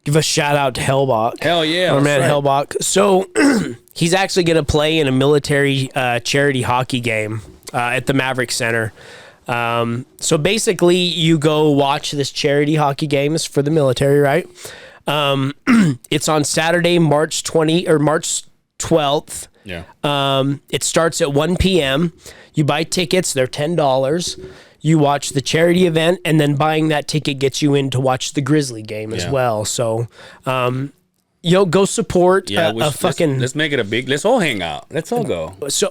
give a shout out to Hellbach. Hell yeah. Our man right. Hellbach. So he's actually going to play in a military charity hockey game at the Maverick Center. So basically, you go watch this charity hockey games for the military, right? It's on Saturday, March 12th. Yeah. It starts at 1 p.m. You buy tickets; they're $10. You watch the charity event, and then buying that ticket gets you in to watch the Grizzly game as well. So, go support a fucking. Let's make it a big. Let's all hang out. Let's all go. So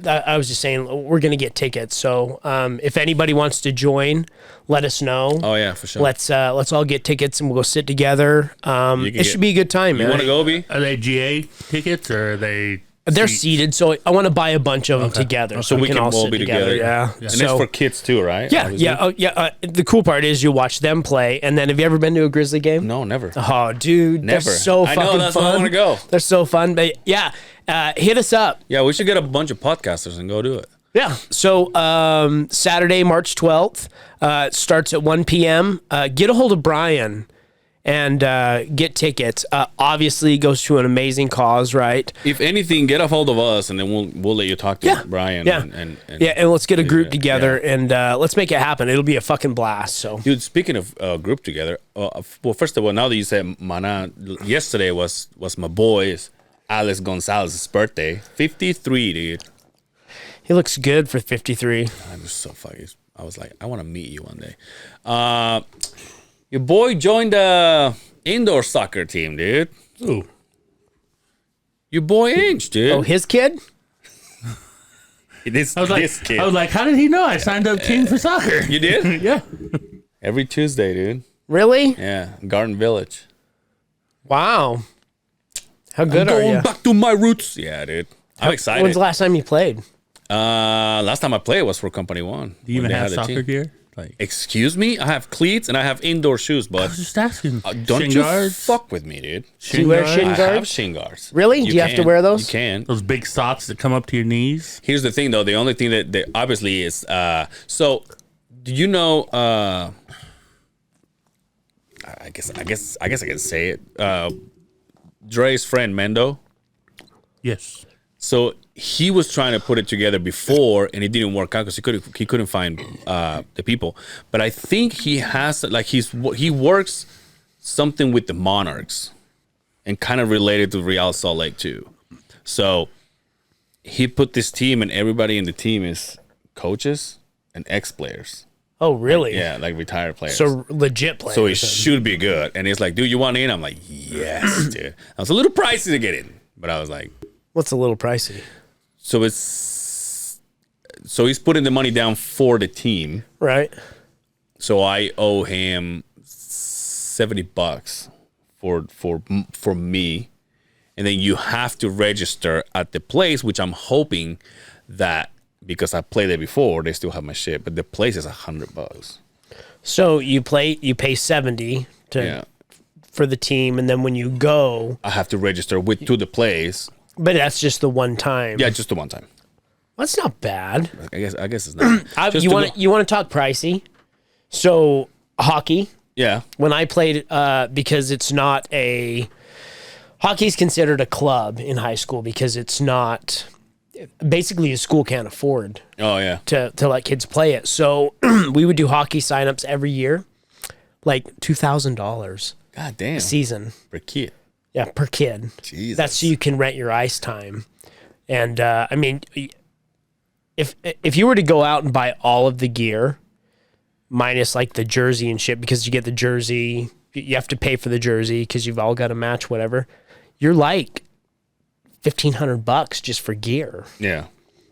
I was just saying we're gonna get tickets. So if anybody wants to join, let us know. Oh yeah, for sure. Let's all get tickets and we'll go sit together. It should be a good time, man. You want to go, B? Are they GA tickets or are they? They're seated, so I want to buy a bunch of them together, so we can all sit together. Yeah, and it's for kids too, right? Yeah, yeah. The cool part is you watch them play, and then have you ever been to a Grizzly game? No, never. Oh, dude, never. They're so fucking fun. That's why I want to go. They're so fun, but yeah, hit us up. Yeah, we should get a bunch of podcasters and go do it. Yeah. So Saturday, March 12th, starts at 1 p.m. Get a hold of Brian and get tickets. Obviously, goes to an amazing cause, right? If anything, get a hold of us, and then we'll let you talk to Yeah. Brian. Yeah. And And let's get a group Yeah. together and let's make it happen. It'll be a fucking blast. So Dude, speaking of group together, well, first of all, now that you said Mana, yesterday was my boy's Alex Gonzalez's birthday. 53, dude. he looks good for 53. I'm just so fucking. I was like, I want to meet you one day. Your boy joined the indoor soccer team, dude. Ooh. Your boy Inch, dude. Oh, his kid? This I was kid. like, how did he know I signed up team for soccer? You did? Yeah. Every Tuesday, dude. Really? Yeah, Garden Village. Wow. How good are Going you? back to my roots. Yeah, dude. I'm excited. When's the last time you played? Last time I played was for Company One. Do you when even they have had a soccer team. gear? Like, Excuse me? I have cleats and I have indoor shoes, I but was just asking. don't Shin you guards? fuck with me, dude. Do you wear guards? shin I guards? have shin guards. Really? Do you have to can. wear those? You can. Those big socks that come up to your knees. Here's the thing, though. The only thing that obviously is so. Do you know? I guess I can say it. Dre's friend Mendo. Yes. So he was trying to put it together before, and it didn't work out because he couldn't find the people. But I think he has like he works something with the Monarchs, and kind of related to Real Salt Lake too. So he put this team, and everybody in the team is coaches and ex-players. Oh, really? Yeah, like retired players. So legit players. So it then. should be good. And he's like, dude, you want in? I'm like, yes, dude. I was a little pricey to get in, but I was like, What's a little pricey? so he's putting the money down for the team. Right. So I owe him $70 for me. And then you have to register at the place, which I'm hoping that because I played there before, they still have my shit. But the place is $100. So you pay 70 Yeah. for the team, and then when you go, I have to register to the place. but that's just the one time. Yeah, just the one time. That's not bad. I guess it's not. Just You to want go- you want to talk pricey? So hockey. Yeah. When I played, because it's not a hockey's considered a club in high school because it's not basically a school can't afford Oh yeah. to let kids play it. So we would do hockey signups every year, like $2,000 God damn. a season. For a kid. Yeah, per kid. Jesus. That's so you can rent your ice time. And I mean, if you were to go out and buy all of the gear, minus like the jersey and shit, because you get the jersey, you have to pay for the jersey because you've all got a match, whatever. You're like $1,500 just for gear. Yeah.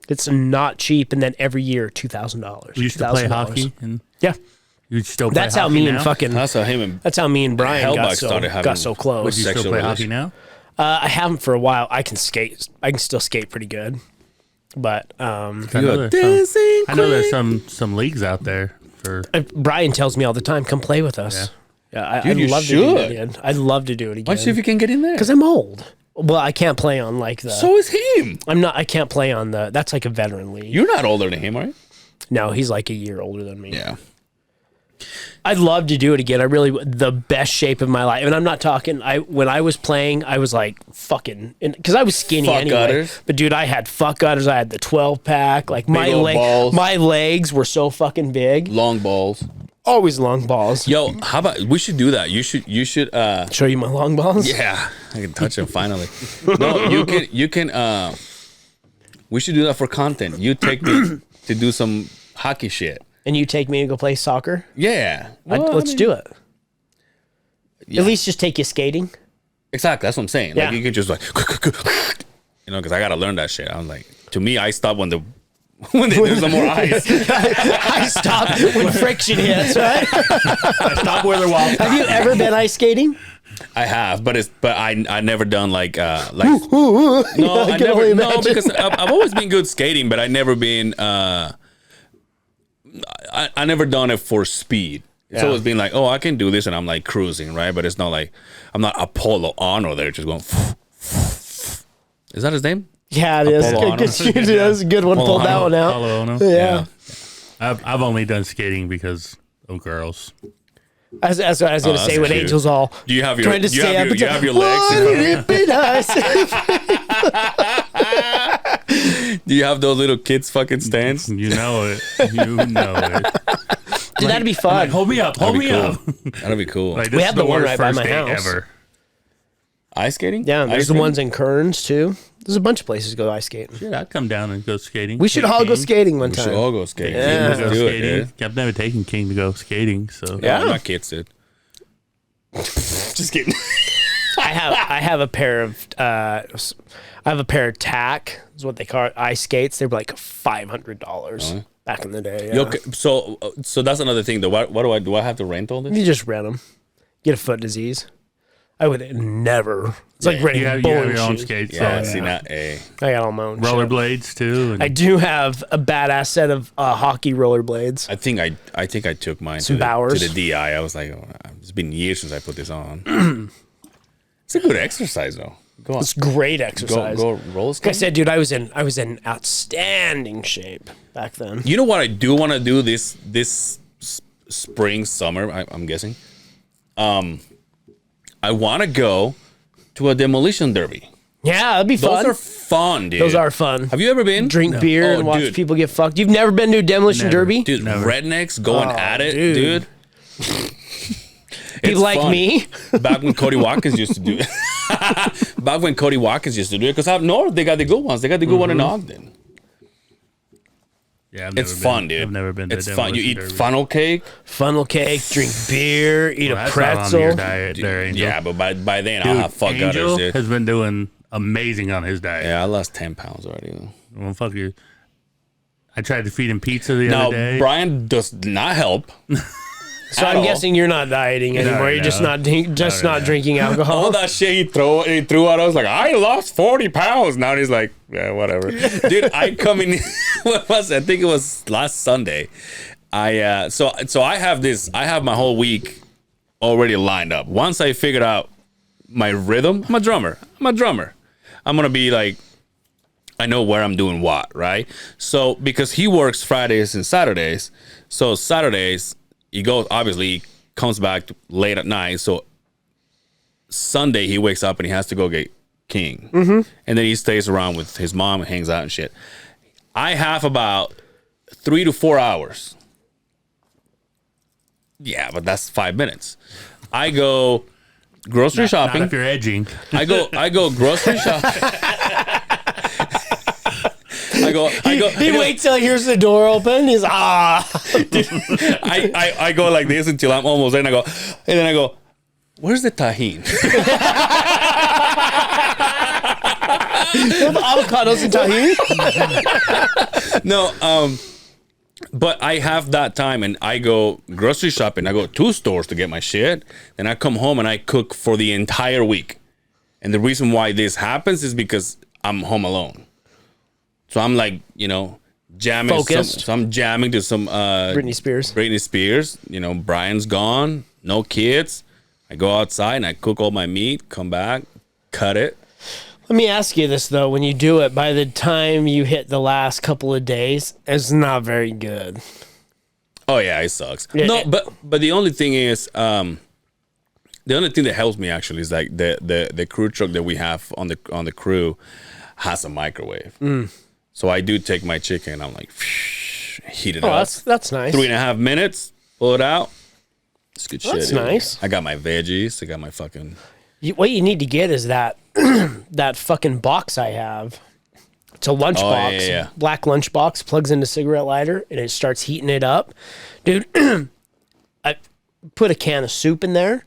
It's not cheap. And then every year, $2,000. You used to play $2,000. hockey, and Yeah, you still play that's how hockey me now? and fucking. That's how him and That's how me and Brian Hellbike started having- got so Would close. you still Sexual play hockey relation. now? I haven't for a while. I can skate. I can still skate pretty good, but I know You're there's some- dancing I know there's some leagues out there for. Brian tells me all the time, "Come play with us." Yeah, I'd Dude, you love to do it should. again. I'd love to do it Why don't you see if again you can get in there? because I'm old. Well, I can't play on like the. So is him. I'm not. I can't play on the. That's like a veteran league. You're not older than him, right? No, he's like a year older than me. Yeah. I'd love to do it again. I really the best shape of my life, and I'm not talking. When I was playing, I was like fucking because I was skinny Fuck anyway. gutters. But dude, I had fuck gutters. I had the 12 pack. Like my old balls. my legs were so fucking big. Long balls. Always long balls. Yo, how about we should do that? You should Show you my long balls. yeah. I can touch him finally. No, you can we should do that for content. You take me to do some hockey shit. And you take me to go play soccer. Yeah. Let's do it. Yeah. At least just take you skating. Exactly. That's what I'm saying. Yeah. Like you could just like because I gotta learn that shit. I was like, to me, I stop when there's no more ice. I stop when friction hits. Right? Stop where they're walking. Have you ever been ice skating? I have, but I never done like no, I I can never only no imagine. because I've always been good skating, but I never been I never done it for speed. It's Yeah. always been like, oh, I can do this, and I'm like cruising, right? But it's not like I'm not Apollo Honor there, just going. Is that his name? Yeah, it is. Apollo That's a good one. Apollo Pulled that one out. Follow on 'em. Yeah. I've only done skating because of girls. That's what I was gonna say when cute. Angel's all Do you have your trying to you stay have up. your, you have your legs? Wouldn't it be nice? Do you have those little kids fucking stands? You know it. You know it. Dude, that'd be fun. Like, hold me up. Hold me cool. up. That'd be cool. Like, We this have is the one worst right by first my date house. ever. Ice skating? Yeah, there's Ice the skating? ones in Kearns too. There's a bunch of places to go ice skating. Shit, I'd come down and go skating. We should Take all go King. skating one We should time. all go skating. Yeah. Let's Go do it, skating. dude. I've never taken King to go skating, so Yeah. My kids did. Just kidding. I have a pair of tack is what they call it, ice skates. They were like $500 back in the day. Yeah. Yo, okay, so that's another thing though. What do I have to rent all this? You just rent them. Get a foot disease. I would never. It's like renting you have bowling your own shoes. skates. Yeah, so, see now, hey. I got all my own shit. rollerblades too. And I do have a badass set of hockey rollerblades. I think I took mine Some to the, Bowers. to the DI. I was like, oh, it's been years since I put this on. It's a good exercise though. Go on. It's great Go exercise. roller Like I skating. said, dude, I was in outstanding shape back then. You know what I do want to do this spring summer? I'm guessing. I want to go to a demolition derby. Yeah, that'd be Those fun. are fun, dude. Those are fun. Have you ever been? Drink beer Oh, and watch dude. people get fucked. You've never been to a demolition Never. derby? Dude, rednecks going Oh, at it, dude. dude. People like fun. me. Back when Cody Watkins used to do it. Back when Cody Watkins used to do it. Because up north, they got the good ones. They got the good one in Ogden. yeah, I've It's never fun, been, dude. I've never been to It's a fun. You demolition eat derby. funnel cake. Funnel cake, drink beer, eat Well, a that's not on your pretzel. diet there, Angel. Yeah, but by then, I'll Dude, have fuck Angel gutters, dude. has been doing amazing on his diet. Yeah, I lost 10 pounds already. Though. Well, fuck you. I tried to feed him pizza the Now, other day. Brian does not help. So at I'm all. guessing you're not dieting anymore. You're just no. not not drinking All alcohol. that shit he threw out, I was like, I lost 40 pounds. Now he's like, yeah, whatever. Dude, I come in, what was it? I think it was last Sunday. So I have my whole week already lined up. Once I figured out my rhythm, I'm a drummer. I'm going to be like, I know where I'm doing what, right? So because he works Fridays and Saturdays, so Saturdays, he goes, obviously, he comes back late at night. So Sunday, he wakes up and he has to go get King. Mm-hmm. And then he stays around with his mom and hangs out and shit. I have about 3 to 4 hours. Yeah, but that's 5 minutes. I go grocery shopping. Not if you're edging. I go grocery shopping. He waits till he hears the door open. He's I go like this until I'm almost there, and then I go, where's the tahine? avocados and tahini. No, but I have that time, and I go grocery shopping. I go 2 stores to get my shit. Then I come home and I cook for the entire week. And the reason why this happens is because I'm home alone. So I'm like, jamming. Focused. So I'm jamming to some Britney Spears. Brian's gone, no kids. I go outside and I cook all my meat, come back, cut it. Let me ask you this though: when you do it, by the time you hit the last couple of days, it's not very good. Oh yeah, it sucks. Yeah, No, but the only thing is, the only thing that helps me actually is like the crew truck that we have on the crew has a microwave. So I do take my chicken and I'm like, heat it Oh, up. that's nice. 3.5 minutes, pull it out. It's good shit. That's dude. nice. I got my veggies. I got my fucking. What you need to get is that that fucking box I have. It's a lunchbox, yeah. black lunchbox, plugs into cigarette lighter, and it starts heating it up. Dude, I put a can of soup in there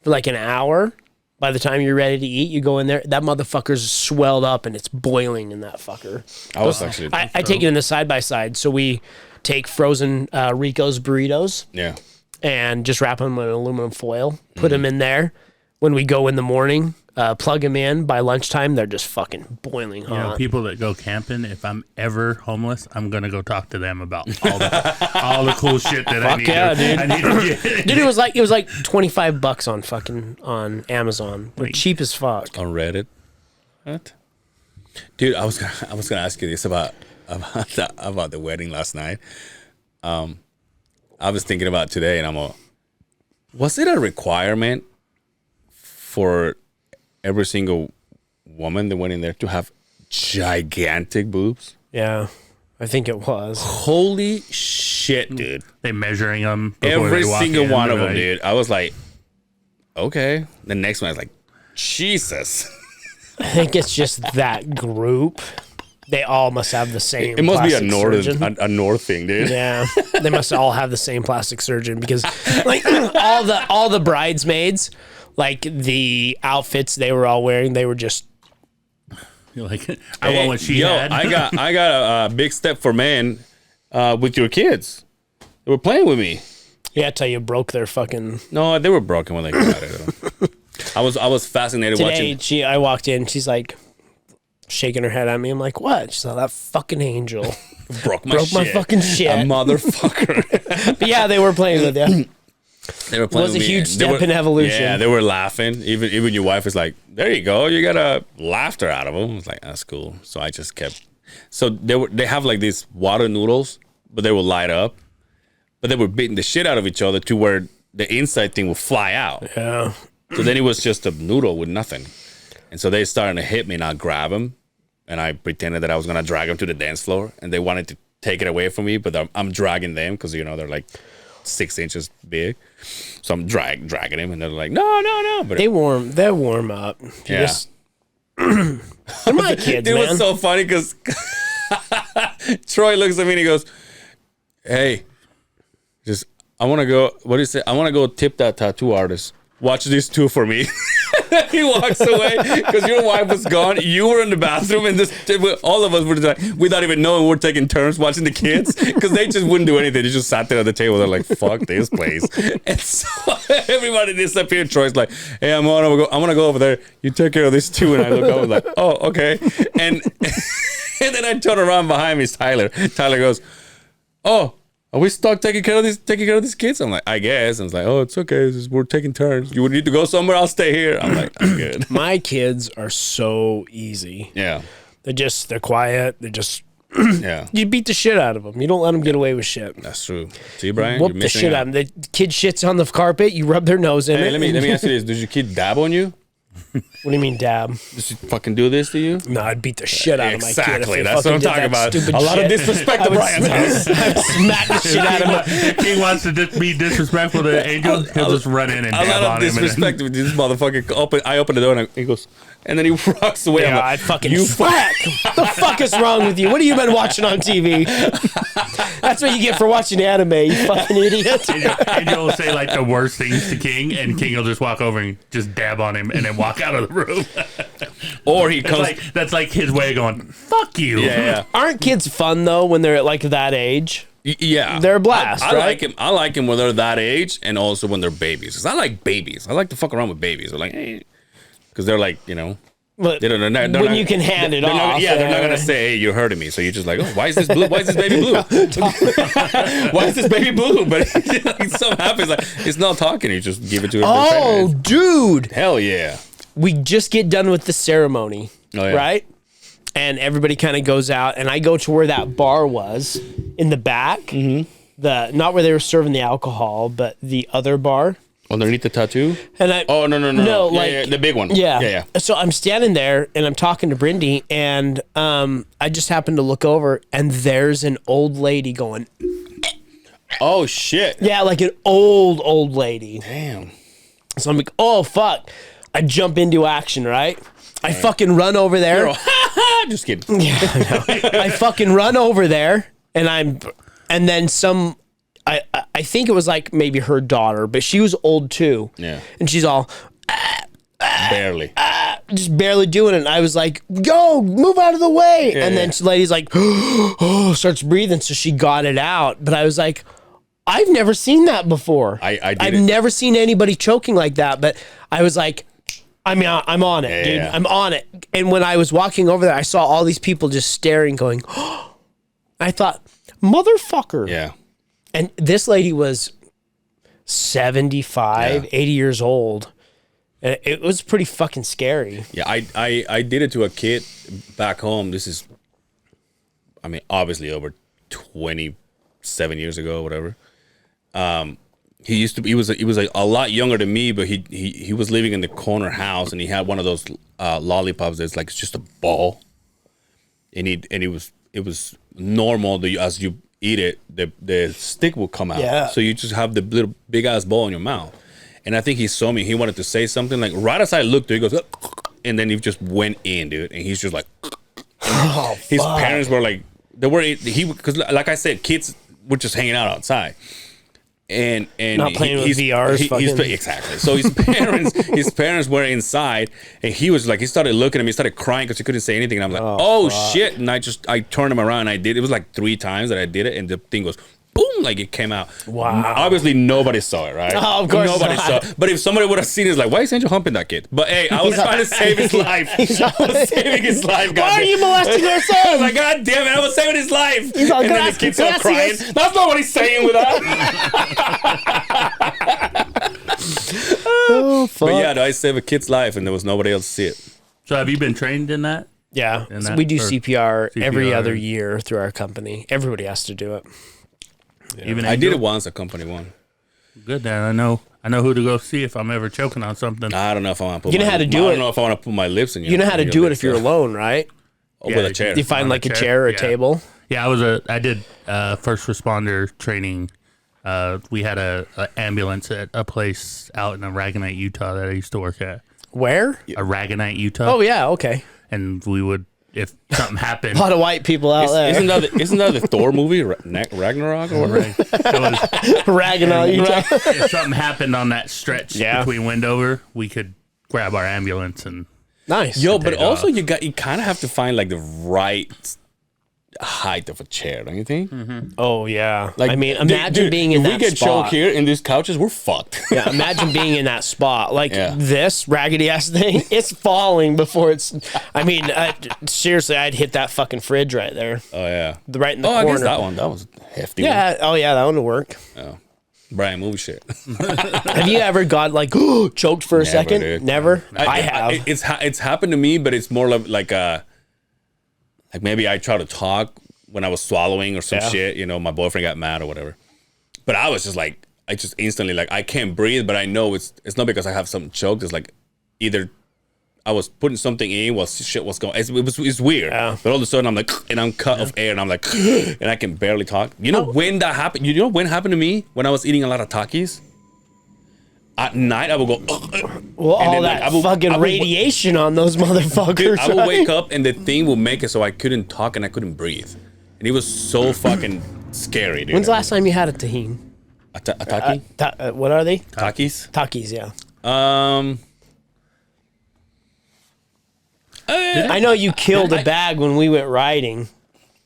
for like an hour. By the time you're ready to eat, you go in there. That motherfucker's swelled up and it's boiling in that fucker. I was actually. I take it in the side by side. So we take frozen Rico's burritos Yeah. and just wrap them in aluminum foil, put them in there. When we go in the morning, plug them in. By lunchtime, they're just fucking boiling hot. People that go camping, if I'm ever homeless, I'm gonna go talk to them about all the cool shit that I need. yeah, dude. I need to get. Dude, it was like $25 on Amazon. They're cheap as fuck. On Reddit. What? Dude, I was gonna ask you this about the wedding last night. I was thinking about today, and Was it a requirement for every single woman that went in there to have gigantic boobs? Yeah, I think it was. Holy shit, dude. They measuring them. before Every they walk single in, one of they're them, like, dude. I was like, okay. The next one, I was like, Jesus. I think it's just that group. They all must have the same. It must be a plastic northern, surgeon. a north thing, dude. Yeah, they must all have the same plastic surgeon because, like, all the bridesmaids, like the outfits they were all wearing, they were just. You're like, I want what she Yo, had. I got a big step for men with your kids. They were playing with me. Yeah, till you broke their fucking. No, they were broken when they got it. I was fascinated Today, watching. I walked in. She's like shaking her head at me. I'm like, what? She's like, that fucking angel Broke my broke my fucking shit. A motherfucker. But yeah, they were playing with you. They were playing Was a with me, huge and they step in evolution. Yeah, they were laughing. Even your wife was like, "There you go, you got a laughter out of them." I was like, "That's cool." So I just kept. So they have like these water noodles, but they will light up. But they were beating the shit out of each other to where the inside thing will fly out. Yeah. So then it was just a noodle with nothing. And so they started to hit me and I grabbed them. And I pretended that I was going to drag them to the dance floor. And they wanted to take it away from me, but I'm dragging them because, they're like 6 inches big. So I'm dragging them and they're like, no. But They warm up. yeah. They're my kids, It man. was so funny because Troy looks at me and he goes, hey, I want to go, what do you say? I want to go tip that tattoo artist. Watch these two for me. He walks away because your wife was gone. You were in the bathroom, and all of us were like, without even knowing, we were taking turns watching the kids because they just wouldn't do anything. They just sat there at the table. They're like, "Fuck this place," and so everybody disappeared. Troy's like, "Hey, I'm gonna go over there. You take care of these two." And I look over like, "Oh, okay." And then I turn around behind me. It's Tyler. Tyler goes, "Oh. Are we stuck taking care of these kids?" I'm like, I guess. I was like, oh, it's okay. We're taking turns. You would need to go somewhere. I'll stay here. I'm like, I'm good. My kids are so easy. Yeah. They're quiet. They're just, Yeah. you beat the shit out of them. You don't let them get away with shit. That's true. See, Brian? Whoop you're the missing shit out. out of them. The kid shits on the carpet. You rub their nose in Hey, it. let me ask you this. Does your kid dab on you? What do you mean, dab? Does she fucking do this to you? No, I'd beat the shit out of my kid. If Exactly. they That's what I'm fucking did talking that about. stupid A lot of shit. disrespect at Brian's house. I'd smack the shit out of him. If he wants to be disrespectful to Angel, he'll just run in and A dab lot of on him. disrespect with this motherfucker. I open the door and he goes, and then he walks away. I'm Yeah, like, I'd fucking whack. The fuck is wrong with you? What have you been watching on TV? That's what you get for watching anime, you fucking idiot. Angel will say like the worst things to King, and King will just walk over and just dab on him, and then walk out of the room. or he comes. That's like his way of going, "Fuck you." Yeah. Aren't kids fun though when they're at like that age? Yeah, They're a blast, I right? like him. I like him when they're that age, and also when they're babies. 'Cause I like babies. I like to fuck around with babies. They're like, hey, because they're like, But they're not, when you can hand it they're not- off. yeah, they're not gonna say, hey, you're hurting me. So you're just like, oh, why is this blue? Why is this baby blue? Why is this baby blue? But it so happens like it's not talking. You just give it to her. Oh, dude. hell yeah! We just get done with the ceremony, Oh, yeah. right? And everybody kind of goes out, and I go to where that bar was in the back. Mm-hmm. Not where they were serving the alcohol, but the other bar. Underneath the tattoo? And I Oh no, No, Yeah, like- yeah, the big one. Yeah. yeah. So I'm standing there and I'm talking to Brindy, and I just happened to look over, and there's an old lady going, Oh shit! yeah, like an old lady. Damn. So I'm like, oh fuck. I jump into action, right? I fucking run over there. Just kidding. Yeah, I know. I fucking run over there, and then some. I think it was like maybe her daughter, but she was old too. Yeah. And she's all Barely. just barely doing it. And I was like, "Yo, move out of the way!" And then the lady's like, "Oh," starts breathing. So she got it out. But I was like, "I've never seen that before. I did I've it. never seen anybody choking like that." But I was like, I'm on it, dude. Yeah. I'm on it. And when I was walking over there, I saw all these people just staring, going, "Oh!" I thought, "Motherfucker!" Yeah. And this lady was 75, 80 years old. And it was pretty fucking scary. Yeah, I did it to a kid back home. This is, obviously over 27 years ago, whatever. He was a lot younger than me, but he was living in the corner house, and he had one of those lollipops that's like it's just a ball, and it was normal that as you eat it, the stick will come out. Yeah. So you just have the little big ass ball in your mouth. And I think he saw me. He wanted to say something. Like right as I looked, he goes, and then he just went in, dude. And he's just like, his parents were like, because like I said, kids were just hanging out outside. And not playing with VRs. Exactly. So his parents were inside, and he was like, he started looking at me, started crying because he couldn't say anything. And I'm like, oh shit! And I turned him around. And I did. It was like 3 times that I did it, and the thing goes boom, like it came out. Wow. Obviously nobody saw it, right? Oh, of course nobody not. saw it. But if somebody would have seen it, it's like, why is Angel humping that kid? But hey, I was trying to save his life. I was saving his life. Why are you molesting our son? I was like, God damn it, I was saving his life. He's all, and then the kid started crying. That's not what he's saying with that. Oh, fuck. But yeah, no, I saved a kid's life, and there was nobody else to see it. So have you been trained in that? Yeah. In So that, we do or CPR every CPR? other year through our company. Everybody has to do it. Even I did Angel? it once at Company 1. Good, then I know who to go see if I'm ever choking on something. I don't know if I want to put You know how to do I it. don't know if I want to put my lips in your You know how to in your do it lips, if you're though. alone, right? Oh, with a chair. You find On like a chair or a yeah. table. Yeah, I did first responder training. We had a ambulance at a place out in Aragonite, Utah that I used to work at. Where? Aragonite, Utah. Oh, yeah. Okay. And we would, if something happened, A lot of white people out there. Isn't that the Thor movie, Ragnarok or whatever? it was, ragging on you. if something happened on that stretch Yeah. between Wendover, we could grab our ambulance and Nice. Yo, but take also off. you kind of have to find like the right height of a chair, don't you think? Oh, yeah. Like, I mean, imagine being in if that we get spot. choked here in these couches, we're fucked. Yeah, imagine being in that spot. Like Yeah. this raggedy ass thing, it's falling before it's. I mean, seriously, I'd hit that fucking fridge right there. Oh yeah. Right in the I corner. guess that was hefty. Yeah. Oh, yeah. That one would work. One. Brian movie shit. Have you ever got like choked for a second? dude. Never. I have. It's happened to me, but it's more like maybe I try to talk when I was swallowing or some Yeah. shit. You know, my boyfriend got mad or whatever. But I was just like, I just instantly like I can't breathe, but I know it's not because I have something choked. It's like either I was putting something in while shit was going. It's weird. Yeah. But all of a sudden I'm like, and I'm cut of air, and I'm like, and I can barely talk. You know when that happened? You know when it happened to me? When I was eating a lot of Takis. At night I would go. Well, and all then, that like, I fucking would- radiation on those motherfuckers. Dude, I would right? wake up and the thing would make it so I couldn't talk and I couldn't breathe, and it was so fucking scary, dude. When's the last time you had a tahine? A taki? What are they? Takis? Takis, yeah. I know you killed a bag when we went riding.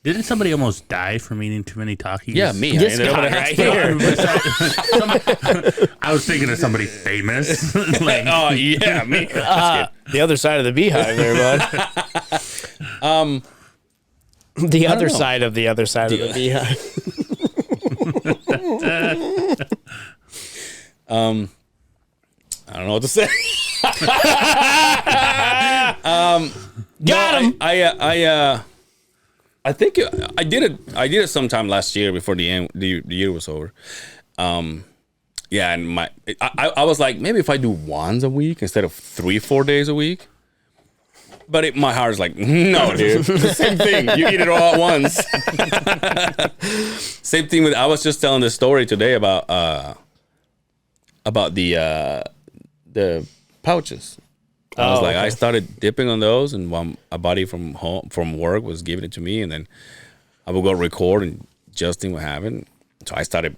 didn't somebody almost die from eating too many Takis? Yeah, me. This I ended up guy in a right hospital. here. I was thinking of somebody famous. like, Oh yeah, me. The other side of the beehive there, bud. The other know. side of the other side of the beehive. I don't know what to say. Got him. I think I did it sometime last year before the year was over. Yeah, and I was like, maybe if I do once a week instead of 3-4 days a week. But my heart is like, no, dude. Same thing. You eat it all at once. Same thing with. I was just telling the story today about the pouches. I was like, I started dipping on those, and one a buddy from work was giving it to me, and then I would go record, and Justin would have it. So I started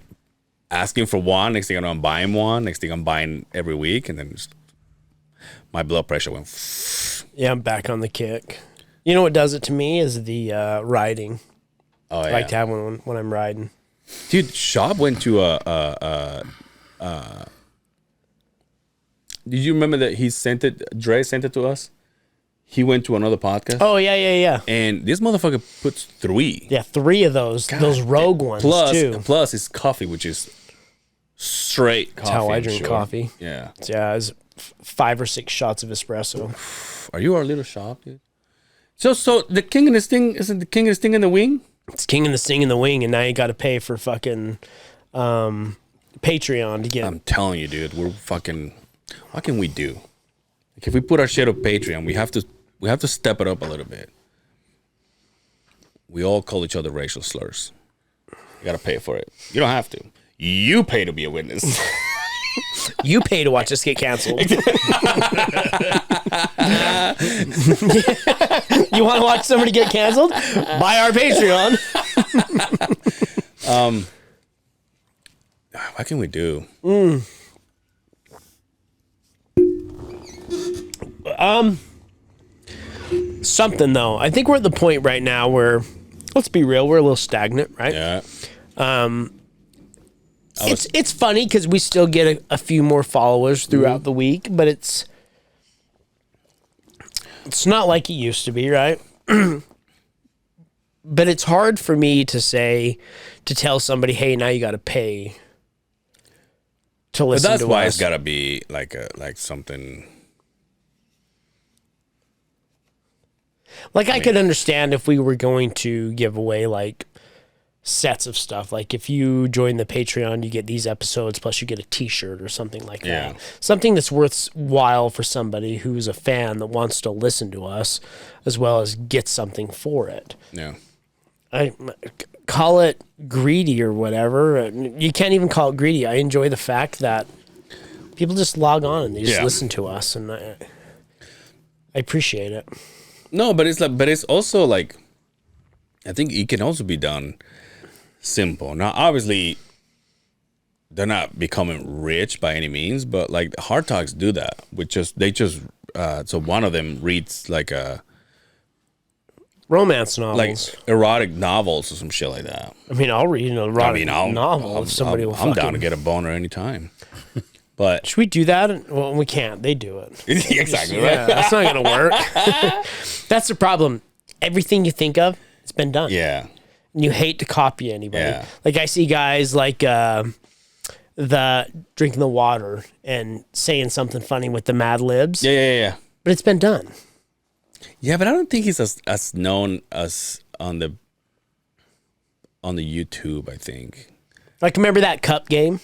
asking for one. Next thing I know, I'm buying one. Next thing I'm buying every week, and then just, my blood pressure went. Yeah, I'm back on the kick. You know what does it to me is the riding. Oh yeah. I like to have one when I'm riding. Dude, Shop went to did you remember that he sent it? Dre sent it to us. He went to another podcast. Oh yeah. And this motherfucker puts 3. Yeah, 3 of those rogue ones too. Plus his coffee, which is straight coffee. That's how I I'm drink sure. coffee. Yeah. Yeah, it's 5 or 6 shots of espresso. Are you our little shop, dude? So the king of this thing isn't the king of this thing in the wing? It's king and the sting in the wing, and now you got to pay for fucking Patreon to get. I'm telling you, dude, we're fucking. What can we do? Like, if we put our shit on Patreon, we have to step it up a little bit. We all call each other racial slurs. You gotta pay for it. You don't have to. You pay to be a witness. You pay to watch us get canceled. You want to watch somebody get canceled? Buy our Patreon. What can we do? Something though. I think we're at the point right now where, let's be real, we're a little stagnant, right? Yeah. It's funny because we still get a few more followers throughout the week, but it's not like it used to be, right? But it's hard for me to tell somebody, hey, now you got to pay to listen to us. But that's why it's gotta be like something. Like, I could understand if we were going to give away like sets of stuff. Like, if you join the Patreon, you get these episodes plus you get a t-shirt or something like that. Something that's worthwhile for somebody who's a fan that wants to listen to us as well as get something for it. Yeah. I call it greedy or whatever. You can't even call it greedy. I enjoy the fact that people just log on and they just listen to us, and I appreciate it. No, but it's also like, I think it can also be done simple. Now, obviously, they're not becoming rich by any means, but like Hard Talks do that. So one of them reads like Romance novels, like erotic novels or some shit like that. I mean, I'll read an erotic novel if somebody will. I'm down to get a boner anytime. But should we do that? Well, we can't. They do it. Exactly right. Yeah, that's not going to work. That's the problem. Everything you think of, it's been done. Yeah. And you hate to copy anybody. Yeah. Like, I see guys like the drinking the water and saying something funny with the Mad Libs. Yeah. But it's been done. Yeah, but I don't think he's as known as on the YouTube, I think. Like, remember that cup game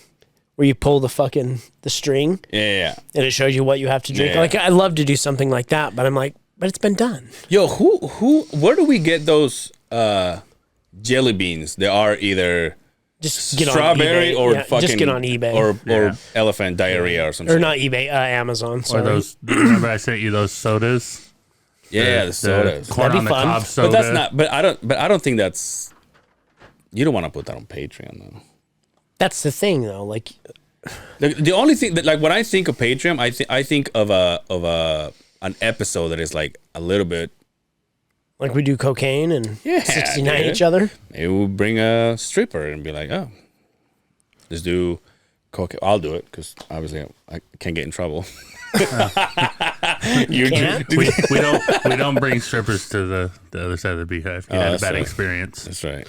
where you pull the string? Yeah. And it shows you what you have to drink. Yeah. Like, I'd love to do something like that, but I'm like, but it's been done. Yo, where do we get those jelly beans? They are either Just get strawberry on eBay. or fucking just get on eBay. or elephant diarrhea or something. Or not eBay, Amazon. Sorry. Or those. Remember I sent you those sodas? the sodas. Corn That'd on be the fun. cob soda. But that's not. But I don't think that's. You don't want to put that on Patreon though. That's the thing, though. Like, The only thing that, like, when I think of Patreon, I think of an episode that is like a little bit. like we do cocaine and Yeah, 69 dude. each other. Maybe we'll bring a stripper and be like, oh, let's do cocaine. I'll do it because obviously I can't get in trouble. You can't? do- we don't bring strippers to the other side of the Beehive. You had a that's bad right. experience. That's right.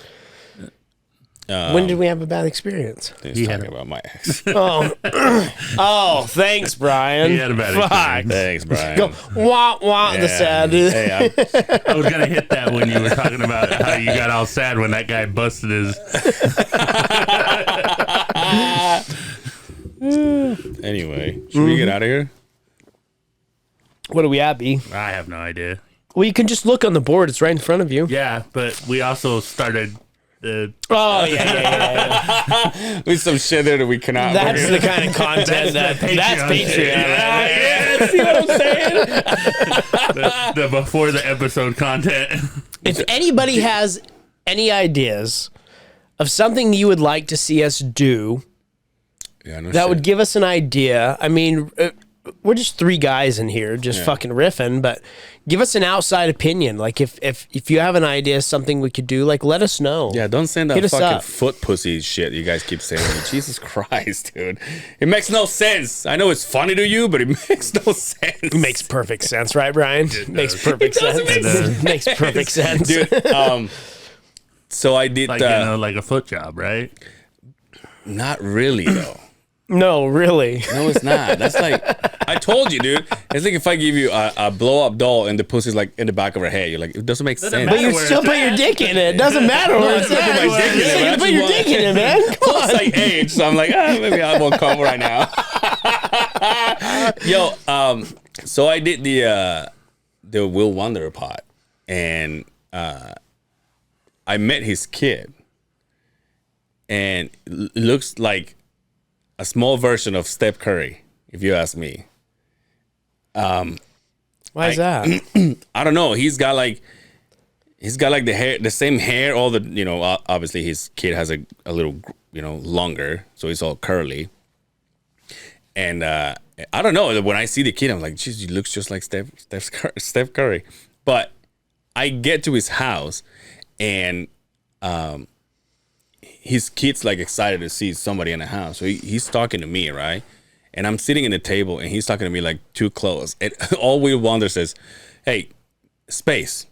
When did we have a bad experience? He's talking about my ex. Oh, thanks, Brian. He had a bad Fuck. experience. Thanks, Brian. Go, wah, wah, the sad. Hey, I was gonna hit that when you were talking about how you got all sad when that guy busted his. anyway, should we get out of here? What are we at, B? I have no idea. Well, you can just look on the board. It's right in front of you. Yeah, but we also started the. Oh, yeah. With some shit there that we cannot. That's the kind of content that's Patreon. Yeah, see what I'm saying? the before the episode content. If anybody has any ideas of something you would like to see us do Yeah, no that shit. would give us an idea, I mean, we're just three guys in here just fucking riffing, but give us an outside opinion. Like, if you have an idea, something we could do, like, let us know. Yeah, don't send Hit that us fucking up. foot pussy shit you guys keep saying. Jesus Christ, dude. It makes no sense. I know it's funny to you, but it makes no sense. It makes perfect sense, right, Brian? Makes perfect does sense. make sense. Makes perfect sense. Dude, so I did, Like, like a foot job, right? not really, though. No, really. No, it's not. That's like, I told you, dude. It's like if I give you a blow up doll and the pussy's like in the back of her head. You're like, it doesn't make sense. But you still put your dick in it. It doesn't matter where it's at. my dick in it, You man. put your dick in it, man. Come Plus, on. I age, so I'm like, maybe I won't come right now. Yo, so I did the Will Wonder pot, and I met his kid, and it looks like a small version of Steph Curry, if you ask me. Why is that? I don't know. He's got like the hair, the same hair. All the obviously his kid has a little longer, so he's all curly. And I don't know. When I see the kid, I'm like, geez, he looks just like Steph Curry. But I get to his house, and his kid's like excited to see somebody in the house. So he's talking to me, right? And I'm sitting in the table, and he's talking to me like too close. And all Will Wonder says, "Hey, space."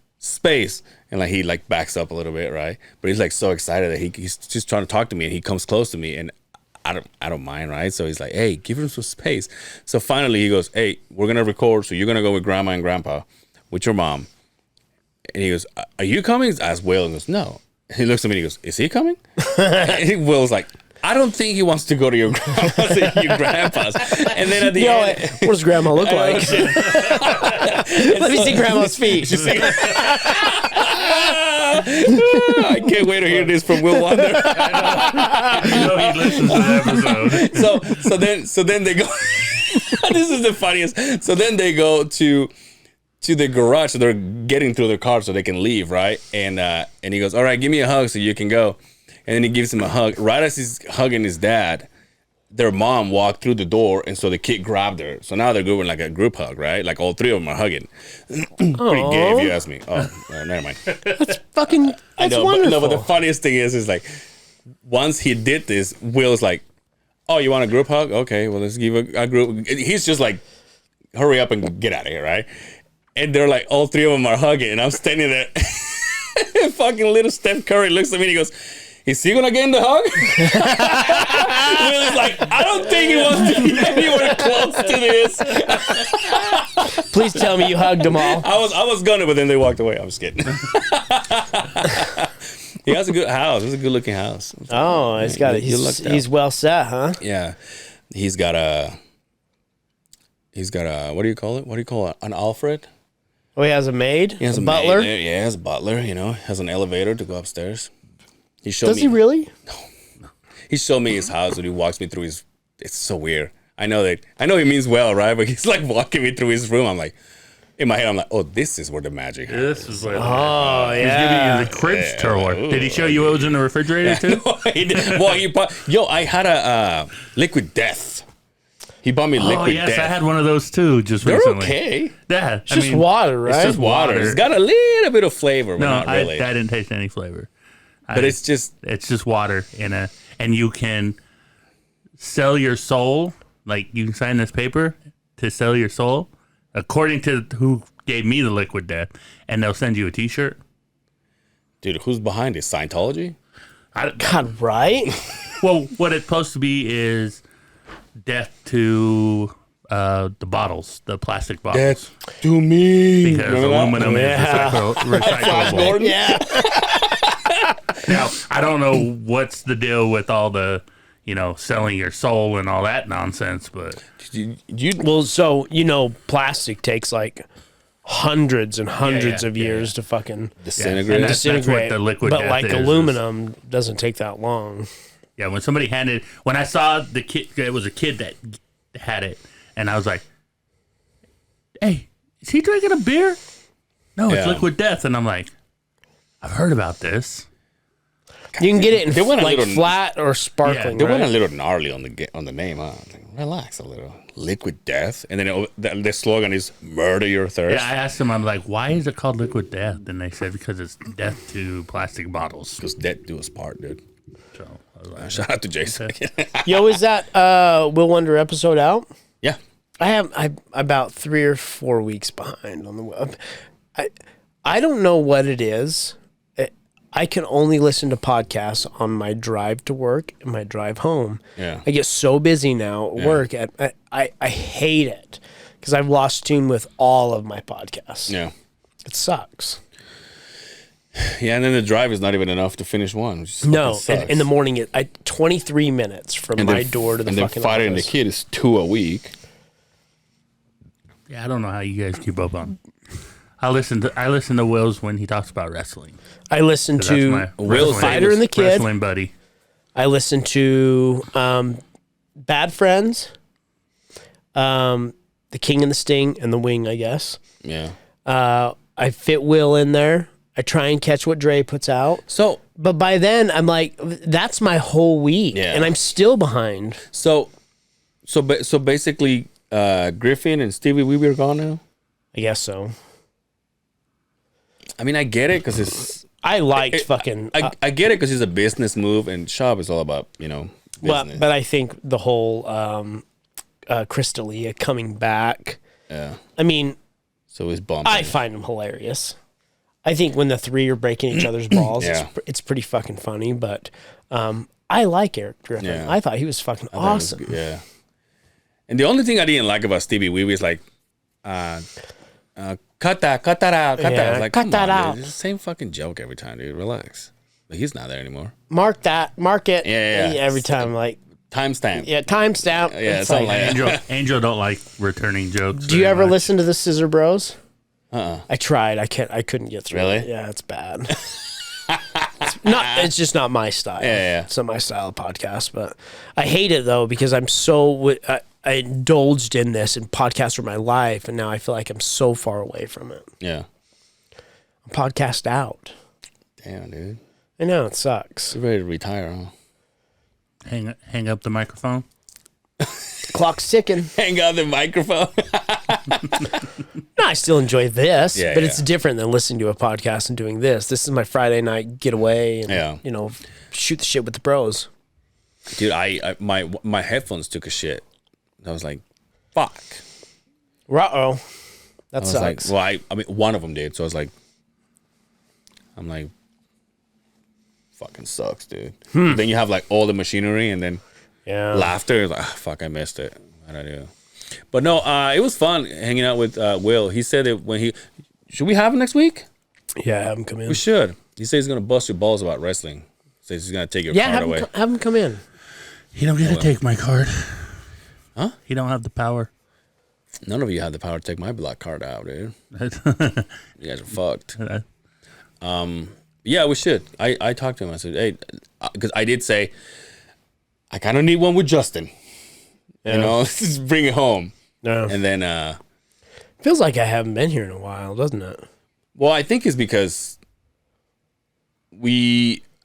And like he like backs up a little bit, right? But he's like so excited that he's just trying to talk to me, and he comes close to me, and I don't mind, right? So he's like, "Hey, give him some space." So finally he goes, "Hey, we're gonna record. So you're gonna go with grandma and grandpa, with your mom." And he goes, "Are you coming?" As Will, and goes, "No." He looks at me and he goes, "Is he coming?" And Will's like, "I don't think he wants to go to your grandma's and your grandpa's." And then at the end, What does grandma look like? Let me see grandma's feet. I can't wait to hear this from Will Wonder. He listens to the episode. So then they go. This is the funniest. So then they go to the garage. So they're getting through their car so they can leave, right? And he goes, "All right, give me a hug so you can go." And then he gives him a hug. Right as he's hugging his dad, their mom walked through the door, and so the kid grabbed her. So now they're doing like a group hug, right? Like all three of them are hugging. Pretty gay, if you ask me. Oh, never mind. That's I know, wonderful. but the funniest thing is like, once he did this, Will's like, "Oh, you want a group hug? Okay, well, let's give a group." He's just like, "Hurry up and get out of here," right? And they're like, all three of them are hugging, and I'm standing there. Fucking little Steph Curry looks at me and he goes, "Is he gonna get in the hug?" Will's like, "I don't think he wants to be anywhere close to this." Please tell me you hugged them all. I was gonna, but then they walked away. I'm just kidding. He has a good house. It's a good looking house. Oh, he's got it. He's well set, huh? Yeah, he's got a what do you call it? What do you call it? An Alfred? Oh, he has a maid? He has a butler? maid there. Yeah, he has a butler. Has an elevator to go upstairs. He showed Does me. he really? He showed me his house when he walks me through his. It's so weird. I know he means well, right? But he's like walking me through his room. I'm like, in my head, I'm like, oh, this is where the magic happens. This is like, Oh, he's yeah. giving you the cribs tour. Did he show you what was in the refrigerator too? No, he did. Well, I had a Liquid Death. He bought me Liquid yes, Death. I had one of those too just They're recently. okay. Yeah, It's just water, right? It's just water. It's got a little bit of flavor, but No, not really. I didn't taste any flavor. But it's just water and you can sell your soul. Like you can sign this paper to sell your soul, according to who gave me the Liquid Death, and they'll send you a T-shirt. dude. Who's behind it? Scientology? God, right? Well, what it's supposed to be is death to the bottles, the plastic bottles. to me. Because aluminum is recyclable. Yeah. Now, I don't know what's the deal with all the, selling your soul and all that nonsense, but Well, so, plastic takes like hundreds and hundreds of years to fucking Disintegrate. And that's what disintegrate. the Liquid but Death like is. aluminum doesn't take that long. Yeah, when somebody when I saw the kid, it was a kid that had it, and I was like, "Hey, is he drinking a beer?" No, it's Yeah. Liquid Death, and I'm like, "I've heard about this." You can get it They went in a like little- flat or sparkling. They went a right? little gnarly on the name, huh? I was like, relax a little. Liquid Death, and then the slogan is "Murder Your Thirst." Yeah, I asked them, I'm like, "Why is it called Liquid Death?" And they said because it's death to plastic bottles. Because death do us part, dude. So I was like, Shout out to Jason. Yo, is that Will Wonder episode out? Yeah. I'm about 3 or 4 weeks behind on the web. I don't know what it is. I can only listen to podcasts on my drive to work and my drive home. Yeah. I get so busy now at work. I hate it because I've lost tune with all of my podcasts. Yeah. It sucks. Yeah, and then the drive is not even enough to finish one. Which No, sucks. and in the morning, 23 minutes from my door to the and then fucking fighting the office. kid is 2 a week. Yeah, I don't know how you guys keep up on. I listen to Will's when he talks about wrestling. I listen 'Cause that's to my Will Fighter and the Kid. wrestling buddy. I listen to Bad Friends, The King and the Sting, and The Wing, I guess. Yeah. I fit Will in there. I try and catch what Dre puts out. So But by then, I'm like, that's my whole week, Yeah. and I'm still behind. so basically, Griffin and Stevie Weeby are gone now. I guess so. I mean, I get it because it's. I liked fucking... I get it because it's a business move, and shop is all about business. but I think the whole Crystalia coming back, Yeah. I mean, So it's bumping. I find him hilarious. I think when the three are breaking each other's balls, Yeah. it's pretty fucking funny. But I like Eric Griffin. Yeah. I thought he was fucking That was awesome. good, yeah. And the only thing I didn't like about Stevie Weeby is like, cut that out, cut that. I Yeah, was like, cut come that on, out. dude. It's the same fucking joke every time, dude. Relax. But he's not there anymore. Mark it. Yeah. Every time, like, Timestamp. yeah, timestamp. Yeah, It's something like, like that. Angel don't like returning jokes. do you very ever much. listen to the Scissor Bros? Uh-uh. I tried. I couldn't get through Really? it. Yeah, it's bad. It's just not my style. Yeah. It's not my style of podcast, but I hate it though because I'm so I indulged in this and podcasts were my life, and now I feel like I'm so far away from it. Yeah. I'm podcast out. Damn, dude. I know it sucks. You're ready to retire, huh? Hang up the microphone? Clock's ticking. Hang out the microphone. No, I still enjoy this, Yeah, but yeah. it's different than listening to a podcast and doing this. This is my Friday night getaway and Yeah. shoot the shit with the bros. Dude, my headphones took a shit. I was like, fuck. Uh-oh. That I was sucks. like, I mean, one of them did. So I was like, fucking sucks, dude. Then you have like all the machinery and then yeah. laughter. It's like, fuck, I missed it. I don't know. But no, it was fun hanging out with Will. He said that should we have him next week? Yeah, have him come in. We should. He says he's gonna bust your balls about wrestling. Says he's gonna take your Yeah, card away. have him come in. He don't get to take my card. Huh? He don't have the power. None of you have the power to take my black card out, dude. You guys are fucked. Yeah, we should. I talked to him. I said, hey, because I did say, I kind of need one with Justin. You know, just bring it home. No. And then, Feels like I haven't been here in a while, doesn't it? well, I think it's because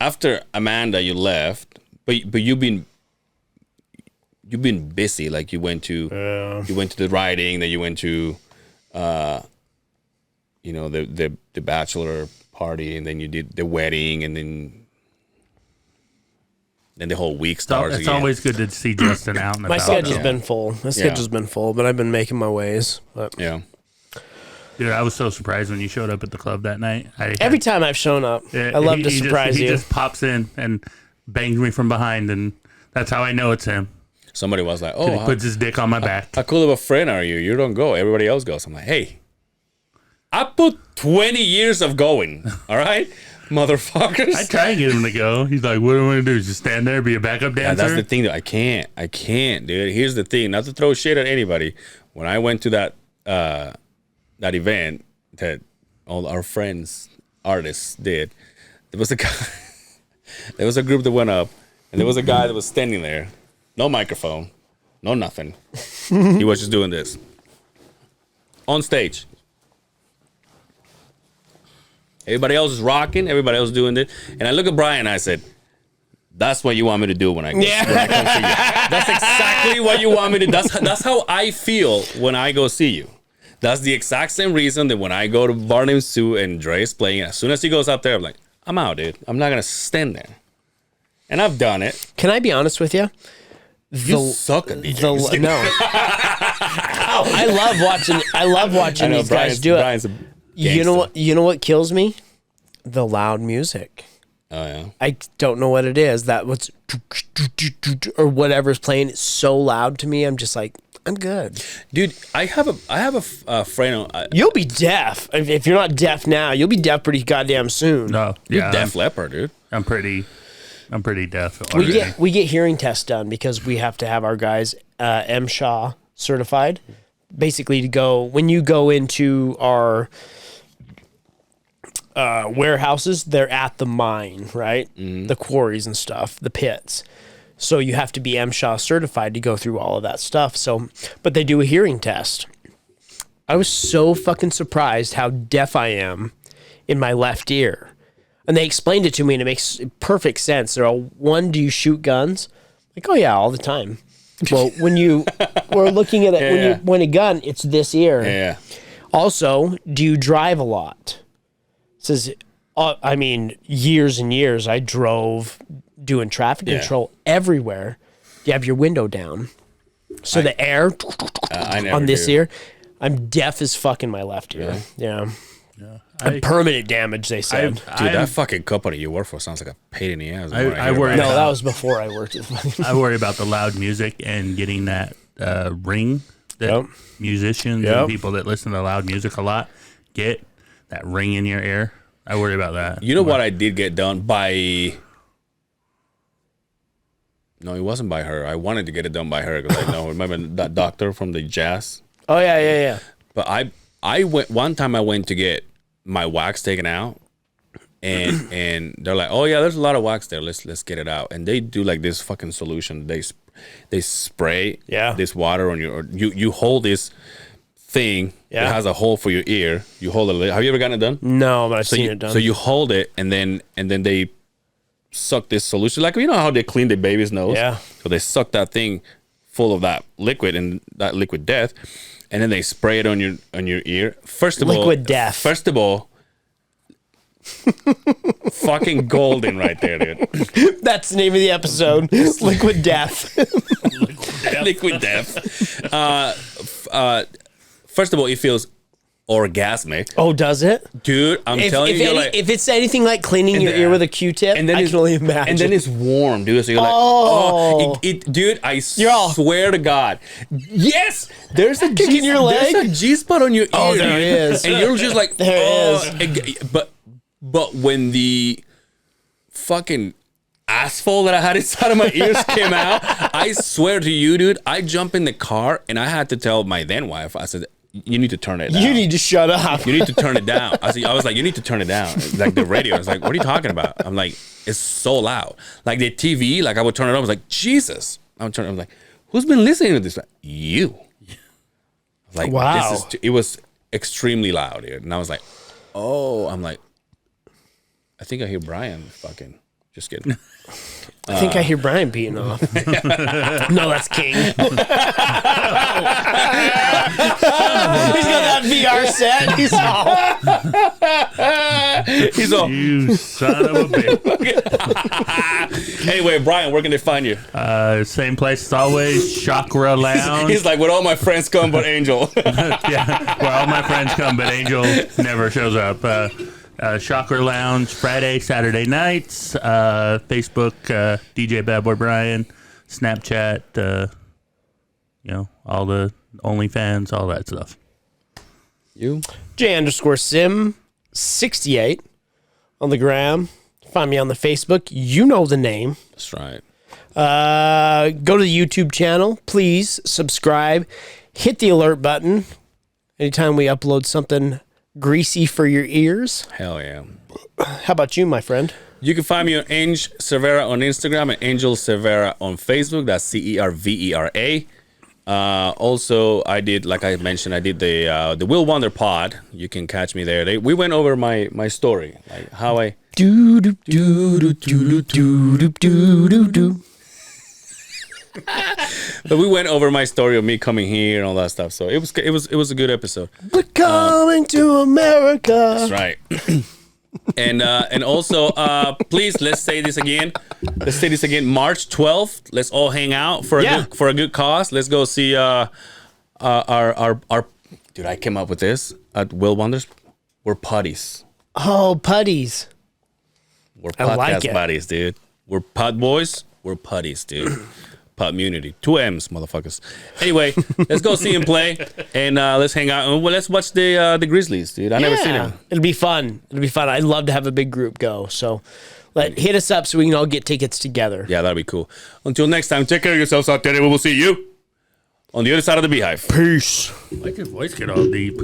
after Amanda, you left, but you've been busy. Like you went to the writing, then you went to, the bachelor party, and then you did the wedding, and then the whole week starts. It's again. always good to see Justin out and My about. schedule's though. been full. My schedule's been full, but I've been making my ways. But Yeah. Dude, I was so surprised when you showed up at the club that night. every time I've shown up, I love to surprise He you. just pops in and bangs me from behind, and that's how I know it's him. Somebody was like, He "Oh, puts his dick on my back. how cool of a friend are you? You don't go. Everybody else goes." I'm like, "Hey, I put 20 years of going. All right, motherfuckers." I try and get him to go. He's like, "What do I want to do? Just stand there, be a backup Yeah, dancer?" that's the thing, though. I can't, dude. Here's the thing. Not to throw shit at anybody. When I went to that event that all our friends, artists, did, there was a guy. There was a group that went up, and there was a guy that was standing there, no microphone, no nothing. He was just doing this on stage. Everybody else is rocking. Everybody else doing this, and I look at Brian. And I said, "That's what you want me to do when I go, when I come see you. That's exactly what you want me to. That's how I feel when I go see you. That's the exact same reason that when I go to Barnum Sue and Dre's playing, as soon as he goes up there, I'm like, I'm out, dude. I'm not gonna stand there. And I've done it. Can I be honest with you? You suck at DJing. No. I love watching these guys do it. Brian's a You know what kills me? The loud music. Oh yeah. I don't know what it is. That what's or whatever's playing is so loud to me. I'm just like, I'm good. Dude, I have a friend. You'll be deaf if you're not deaf now. You'll be deaf pretty goddamn soon. No, You're yeah, Def Leppard, dude. I'm pretty deaf. We get hearing tests done because we have to have our guys MSHA certified. Basically, to go when you go into our warehouses, they're at the mine, right? The quarries and stuff, the pits. So you have to be MSHA certified to go through all of that stuff. So, but they do a hearing test. I was so fucking surprised how deaf I am in my left ear. And they explained it to me and it makes perfect sense. They're all, one, do you shoot guns? Like, oh yeah, all the time. Well, when we're looking at it, when you point a gun, it's this ear. Yeah. Also, do you drive a lot? It says, I mean, years and years I drove doing traffic control everywhere. You have your window down. So the air I never on this do. ear, I'm deaf as fuck in my left ear. Yeah. And permanent damage, they said. Dude, that fucking company you work for sounds like a pain in the ass. I worry. No, that was before I worked with I worry about the loud music and getting that ring that musicians and people that listen to loud music a lot get, that ring in your ear. I worry about that. You know what I did get done by? No, it wasn't by her. I wanted to get it done by her because I know. Remember that doctor from the jazz? Oh yeah. But I went one time. I went to get my wax taken out, and they're like, "Oh yeah, there's a lot of wax there. Let's get it out." And they do like this fucking solution. They spray this water on your. You hold this thing that has a hole for your ear. You hold it. Have you ever gotten it done? No, but I've seen it done. So you hold it, and then they suck this solution. Like, you know how they clean the baby's nose? Yeah. So they suck that thing full of that liquid and that liquid death, and then they spray it on your ear. First of all, Liquid death. First of all, fucking golden right there, dude. That's the name of the episode. Liquid death. Liquid death. First of all, it feels orgasmic. Oh, does it? Dude, I'm telling you, like, if it's anything like cleaning your ear with a Q-tip, and then I can only imagine. And then it's warm, dude. So you're like, dude, I swear to God. Yes! There's a Kick in your leg? There's a G-spot on your ear. Oh, there dude. is. And you're just like, There is. But when the fucking asphalt that I had inside of my ears came out, I swear to you, dude, I jumped in the car and I had to tell my then wife, I said, you need to turn it down. You need to shut up. You need to turn it down. I was like, you need to turn it down. Like the radio. I was like, what are you talking about? I'm like, it's so loud. Like the TV, like I would turn it on. I was like, Jesus. I was like, who's been listening to this? You. Like, wow. It was extremely loud here. And I was like, oh, I'm like, I think I hear Brian fucking. Just kidding. I think I hear Brian beating off. No, that's King. He's got that VR set. He's all. You son of a bitch. Anyway, Brian, where can they find you? Same place as always, Chakra Lounge. He's like, where all my friends come but Angel. Yeah, where all my friends come, but Angel never shows up. Chakra Lounge, Friday, Saturday nights. Facebook, DJ Bad Boy Brian. Snapchat, all the OnlyFans, all that stuff. You? J_Sim68 on the gram. Find me on the Facebook. You know the name. That's right. Go to the YouTube channel. Please subscribe. Hit the alert button. Anytime we upload something greasy for your ears. Hell yeah. How about you, my friend? You can find me on Ange Cervera on Instagram and Angel Cervera on Facebook. That's CERVERA. Also, I did, like I mentioned, I did the Will Wonder pod. You can catch me there. We went over my story, like how I. Do do do do do do do do do. But we went over my story of me coming here and all that stuff. So it was a good episode. We're coming to America. That's right. And also, please, let's say this again. March 12th, let's all hang out for a good cause. Let's go see our dude. I came up with this at Will Wonders. We're putties. Oh, putties. We're I podcast like it. buddies, dude. We're putt boys. We're putties, dude. Putt community. 2 M's, motherfuckers. Anyway, let's go see him play, and let's hang out. Well, let's watch the Grizzlies, dude. I never seen him. It'll be fun. I'd love to have a big group go. So hit us up so we can all get tickets together. Yeah, that'd be cool. Until next time, take care of yourselves out there. We will see you on the other side of the Beehive. Peace. Why'd your voice get all deep?